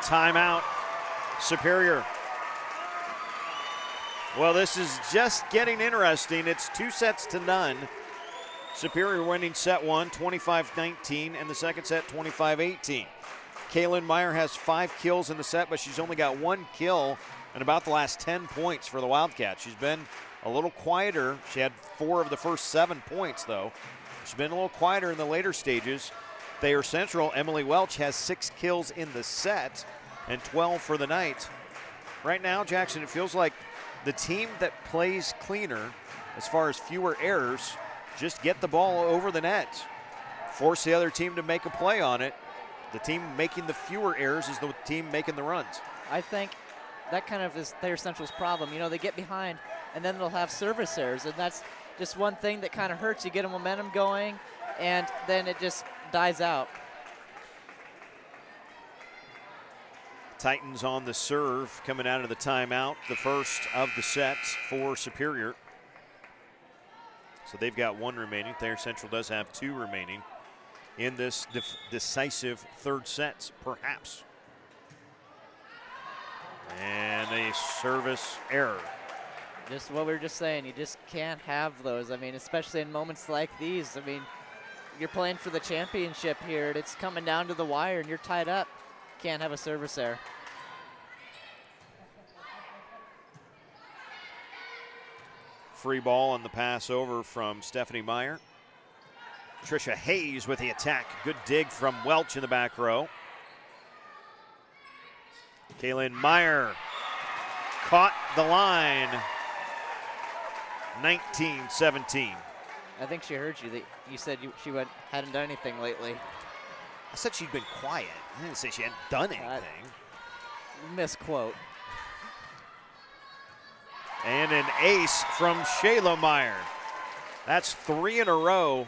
Timeout, Superior. Well, this is just getting interesting. It's 2-0. Superior winning set 1, 25-19, and the second set, 25-18. Kalynn Meyer has 5 kills in the set, but she's only got 1 kill in about the last 10 points for the Wildcats. She's been a little quieter. She had 4 of the first 7 points, though. She's been a little quieter in the later stages. Thayer Central, Emily Welch has 6 kills in the set and 12 for the night. Right now, Jackson, it feels like the team that plays cleaner, as far as fewer errors, just get the ball over the net, force the other team to make a play on it. The team making the fewer errors is the team making the runs. I think that kind of is Thayer Central's problem. You know, they get behind, and then they'll have service errors, and that's just one thing that kind of hurts. You get a momentum going, and then it just dies out. Titans on the serve coming out of the timeout, the first of the sets for Superior. So they've got 1 remaining. Thayer Central does have 2 remaining in this decisive third set, perhaps. And a service error. Just what we were just saying, you just can't have those. I mean, especially in moments like these. I mean, you're playing for the championship here, and it's coming down to the wire, and you're tied up. Can't have a service error. Free ball on the pass over from Stephanie Meyer. Trisha Hayes with the attack. Good dig from Welch in the back row. Kalynn Meyer caught the line. 19-17. I think she heard you. You said she hadn't done anything lately. I said she'd been quiet. I didn't say she hadn't done anything. Misquote. And an ace from Shayla Meyer. That's 3 in a row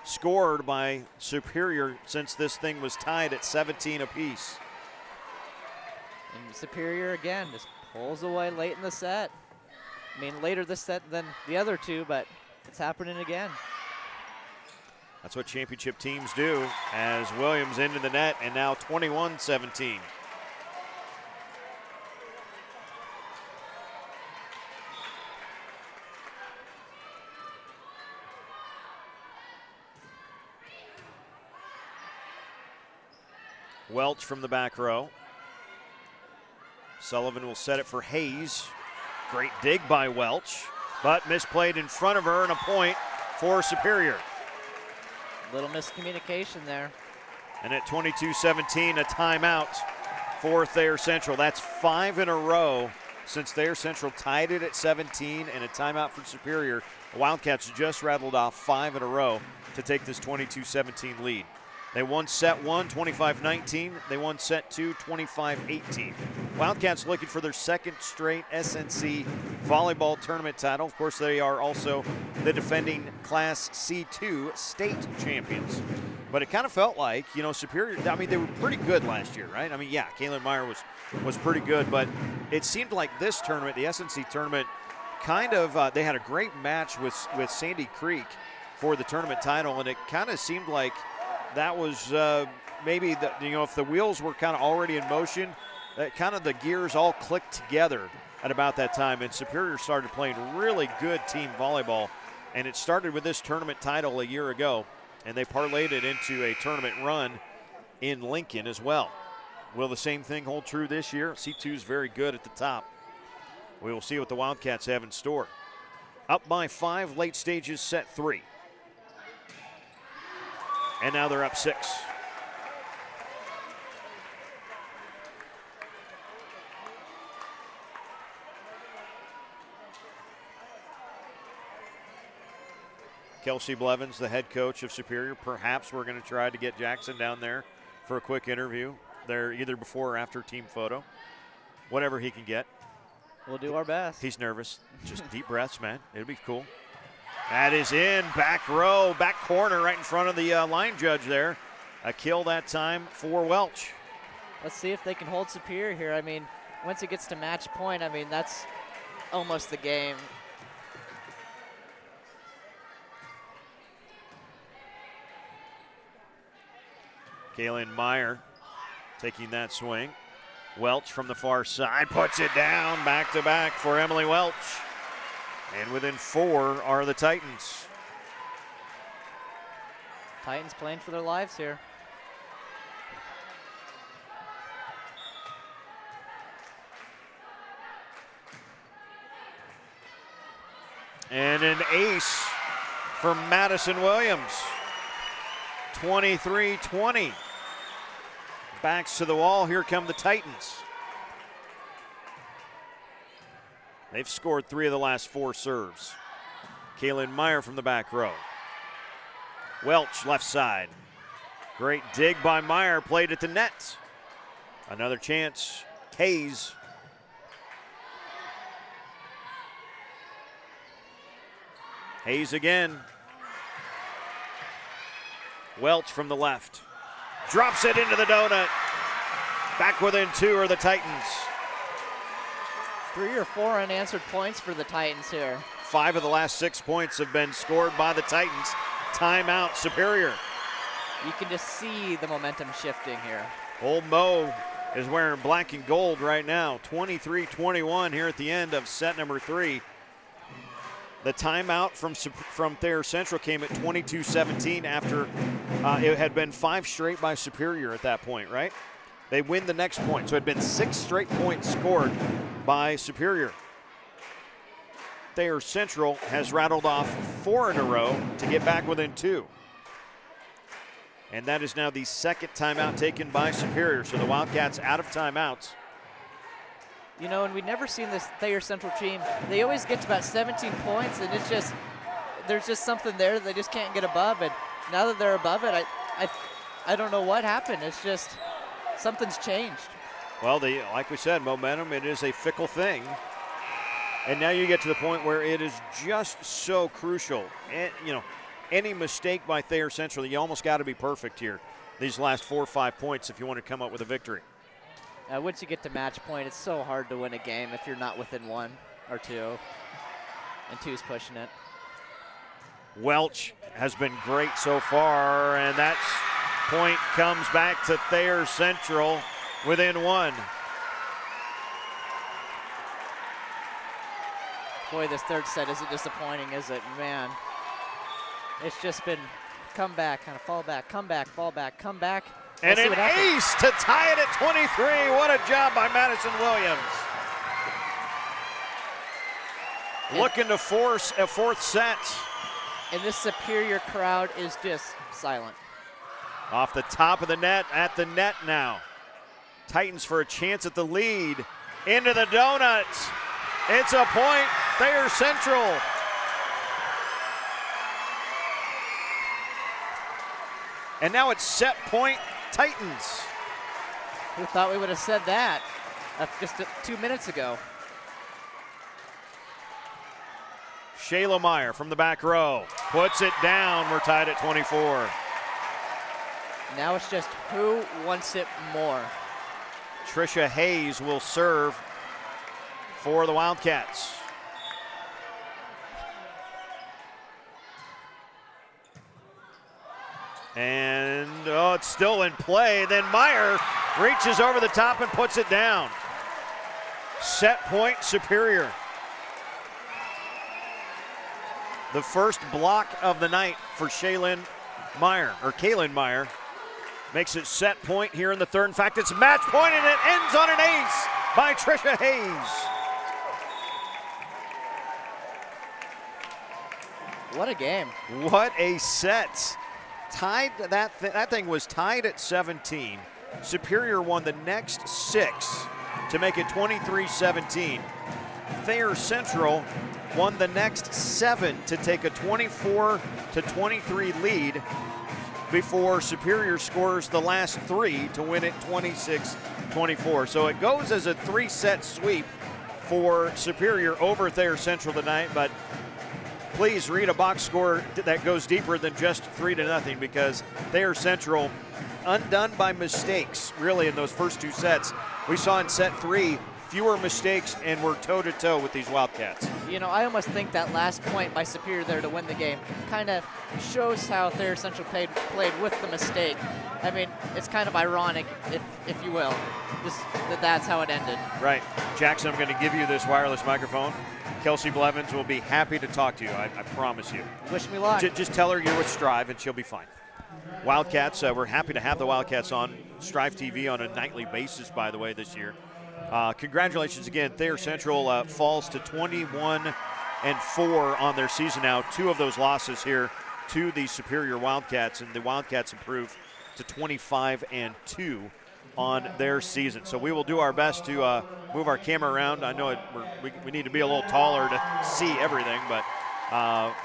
scored by Superior since this thing was tied at 17 apiece. And Superior again just pulls away late in the set. I mean, later this set than the other two, but it's happening again. That's what championship teams do, as Williams into the net, and now 21-17. Welch from the back row. Sullivan will set it for Hayes. Great dig by Welch, but misplayed in front of her, and a point for Superior. Little miscommunication there. And at 22-17, a timeout for Thayer Central. That's 5 in a row since Thayer Central tied it at 17, and a timeout for Superior. The Wildcats just rattled off 5 in a row to take this 22-17 lead. They won set 1, 25-19. They won set 2, 25-18. Wildcats looking for their second straight SNC volleyball tournament title. Of course, they are also the defending Class C2 state champions. But it kind of felt like, you know, Superior, I mean, they were pretty good last year, right? I mean, yeah, Kalynn Meyer was pretty good, but it seemed like this tournament, the SNC tournament, kind of, they had a great match with Sandy Creek for the tournament title, and it kind of seemed like that was maybe, if the wheels were kind of already in motion, kind of the gears all clicked together at about that time, and Superior started playing really good team volleyball, and it started with this tournament title a year ago, and they parlayed it into a tournament run in Lincoln as well. Will the same thing hold true this year? C2 is very good at the top. We will see what the Wildcats have in store. Up by 5, late stages, set 3. And now they're up 6. Kelsey Blevins, the head coach of Superior. Perhaps we're going to try to get Jackson down there for a quick interview. They're either before or after team photo. Whatever he can get. We'll do our best. He's nervous. Just deep breaths, man. It'll be cool. That is in, back row, back corner, right in front of the line judge there. A kill that time for Welch. Let's see if they can hold Superior here. I mean, once it gets to match point, I mean, that's almost the game. Kalynn Meyer taking that swing. Welch from the far side puts it down, back to back for Emily Welch. And within 4 are the Titans. Titans playing for their lives here. And an ace for Madison Williams. 23-20. Backs to the wall. Here come the Titans. They've scored 3 of the last 4 serves. Kalynn Meyer from the back row. Welch left side. Great dig by Meyer, played at the net. Another chance. Hayes. Hayes again. Welch from the left. Drops it into the donut. Back within 2 are the Titans. 3 or 4 unanswered points for the Titans here. 5 of the last 6 points have been scored by the Titans. Timeout, Superior. You can just see the momentum shifting here. Old Mo is wearing black and gold right now. 23-21 here at the end of set number 3. The timeout from Thayer Central came at 22-17 after it had been 5 straight by Superior at that point, right? They win the next point. So it had been 6 straight points scored by Superior. Thayer Central has rattled off 4 in a row to get back within 2. And that is now the second timeout taken by Superior. So the Wildcats out of timeouts. You know, and we've never seen this Thayer Central team. They always get to about 17 points, and it's just, there's just something there that they just can't get above. And now that they're above it, I don't know what happened. It's just, something's changed. Well, like we said, momentum, it is a fickle thing. And now you get to the point where it is just so crucial. And, you know, any mistake by Thayer Central, you almost got to be perfect here, these last 4 or 5 points, if you want to come up with a victory. Once you get to match point, it's so hard to win a game if you're not within 1 or 2. And 2's pushing it. Welch has been great so far, and that point comes back to Thayer Central within 1. Boy, this third set isn't disappointing, is it? Man, it's just been come back, kind of fall back, come back, fall back, come back. And an ace to tie it at 23. What a job by Madison Williams. Looking to force a 4th set. And this Superior crowd is just silent. Off the top of the net, at the net now. Titans for a chance at the lead. Into the donuts. It's a point, Thayer Central. And now it's set point Titans. Who thought we would have said that just 2 minutes ago? Shayla Meyer from the back row puts it down. We're tied at 24. Now it's just who wants it more. Trisha Hayes will serve for the Wildcats. And it's still in play. Then Meyer reaches over the top and puts it down. Set point Superior. The first block of the night for Kalynn Meyer. Makes it set point here in the third. In fact, it's match point, and it ends on an ace by Trisha Hayes. What a game. What a set. Tied, that thing was tied at 17. Superior won the next 6 to make it 23-17. Thayer Central won the next 7 to take a 24-23 lead before Superior scores the last 3 to win it 26-24. So it goes as a 3-set sweep for Superior over Thayer Central tonight, but please read a box score that goes deeper than just 3-0, because Thayer Central undone by mistakes really in those first 2 sets. We saw in set 3 fewer mistakes and we're toe-to-toe with these Wildcats. You know, I almost think that last point by Superior there to win the game kind of shows how Thayer Central played with the mistake. I mean, it's kind of ironic, if you will, just that's how it ended. Right. Jackson, I'm going to give you this wireless microphone. Kelsey Blevins will be happy to talk to you, I promise you. Wish me luck. Just tell her you're with Striv and she'll be fine. Wildcats, we're happy to have the Wildcats on Striv TV on a nightly basis, by the way, this year. Congratulations again. Thayer Central falls to 21-4 on their season now. 2 of those losses here to the Superior Wildcats, and the Wildcats improve to 25-2 on their season. So we will do our best to move our camera around. I know we need to be a little taller to see everything, but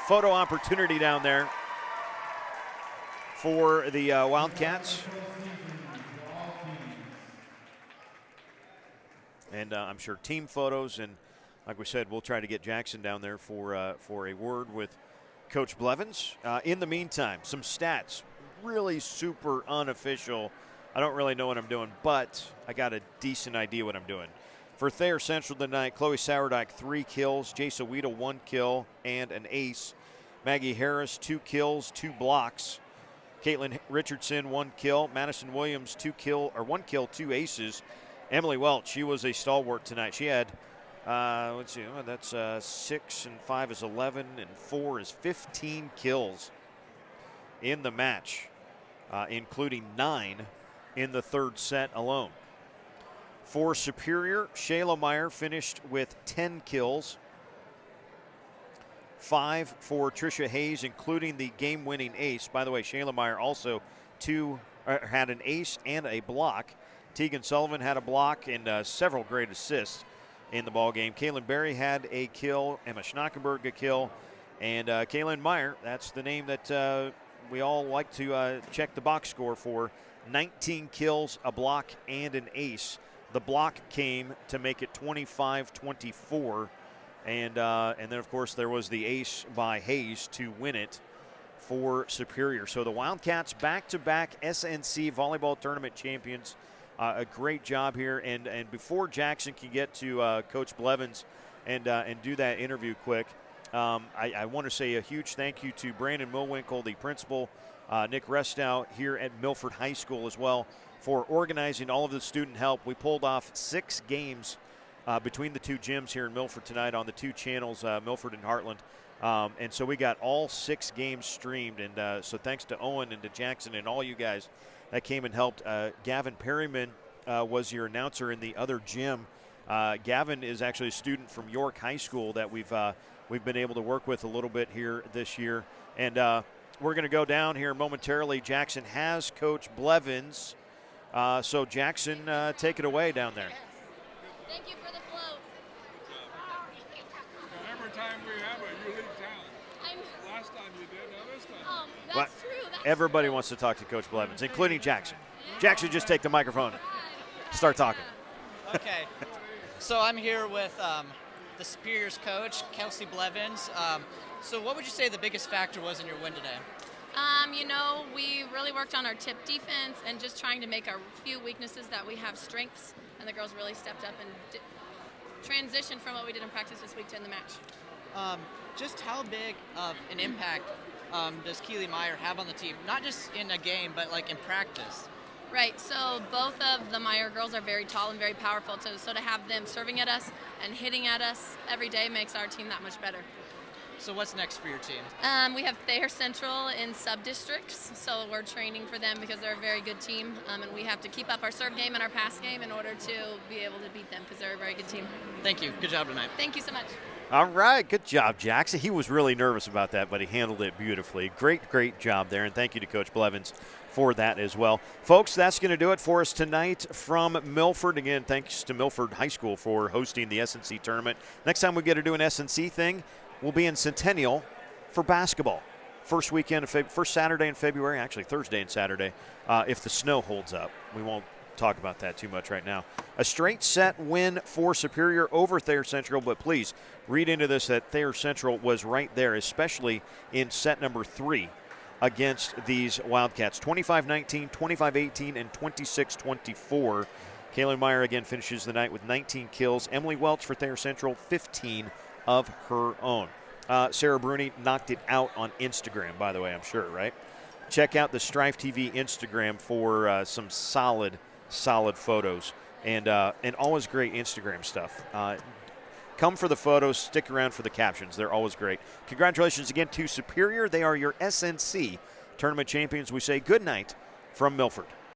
photo opportunity down there for the Wildcats. And I'm sure team photos, and like we said, we'll try to get Jackson down there for a word with Coach Blevins. In the meantime, some stats, really super unofficial. I don't really know what I'm doing, but I got a decent idea what I'm doing. For Thayer Central tonight, Chloe Sourdyke, 3 kills, Jace Awita, 1 kill and an ace. Maggie Harris, 2 kills, 2 blocks. Caitlin Richardson, 1 kill. Madison Williams, 1 kill, 2 aces. Emily Welch, she was a stalwart tonight. She had Let's see. That's 6 and 5 is 11 and 4 is 15 kills in the match, including 9 in the third set alone. For Superior, Shayla Meyer finished with 10 kills. 5 for Trisha Hayes, including the game-winning ace. By the way, Shayla Meyer also had an ace and a block. Tegan Sullivan had a block and several great assists in the ball game. Kalynn Berry had a kill, Emma Schnackenberg a kill, and Kalynn Meyer, that's the name that we all like to check the box score for. 19 kills, a block, and an ace. The block came to make it 25-24, and then, of course, there was the ace by Hayes to win it for Superior. So the Wildcats back-to-back SNC volleyball tournament champions. A great job here, and before Jackson can get to Coach Blevins and do that interview quick, I want to say a huge thank you to Brandon Milwinkle, the principal, Nick Restow here at Milford High School as well, for organizing all of the student help. We pulled off 6 games between the 2 gyms here in Milford tonight on the 2 channels, Milford and Heartland. And so we got all 6 games streamed, and so thanks to Owen and to Jackson and all you guys that came and helped. Gavin Perryman was your announcer in the other gym. Gavin is actually a student from York High School that we've been able to work with a little bit here this year. And we're going to go down here momentarily. Jackson has Coach Blevins. So Jackson, take it away down there. Thank you for the float. Every time we have it, you leave town. Last time you did, now this time. That's true. Everybody wants to talk to Coach Blevins, including Jackson. Jackson, just take the microphone and start talking. Okay. So I'm here with the Superior's coach, Kelsey Blevins. So what would you say the biggest factor was in your win today? We really worked on our tip defense and just trying to make our few weaknesses that we have strengths, and the girls really stepped up and transitioned from what we did in practice this week to in the match. Just how big of an impact does Kalynn Meyer have on the team? Not just in a game, but like in practice. Right, so both of the Meyer girls are very tall and very powerful, so to have them serving at us and hitting at us every day makes our team that much better. So what's next for your team? We have Thayer Central in sub-districts, so we're training for them because they're a very good team, and we have to keep up our serve game and our pass game in order to be able to beat them because they're a very good team. Thank you. Good job tonight. Thank you so much. All right, good job, Jackson. He was really nervous about that, but he handled it beautifully. Great job there, and thank you to Coach Blevins for that as well. Folks, that's going to do it for us tonight from Milford. Again, thanks to Milford High School for hosting the SNC tournament. Next time we get to do an SNC thing, we'll be in Centennial for basketball. First Saturday in February, actually Thursday and Saturday, if the snow holds up. We won't talk about that too much right now. A straight set win for Superior over Thayer Central, but please read into this that Thayer Central was right there, especially in set number 3 against these Wildcats. 25-19, 25-18, and 26-24. Kalynn Meyer again finishes the night with 19 kills. Emily Welch for Thayer Central, 15 of her own. Sarah Bruni knocked it out on Instagram, by the way, I'm sure, right? Check out the Striv TV Instagram for some solid photos and always great Instagram stuff. Come for the photos, stick around for the captions. They're always great. Congratulations again to Superior. They are your SNC tournament champions. We say good night from Milford.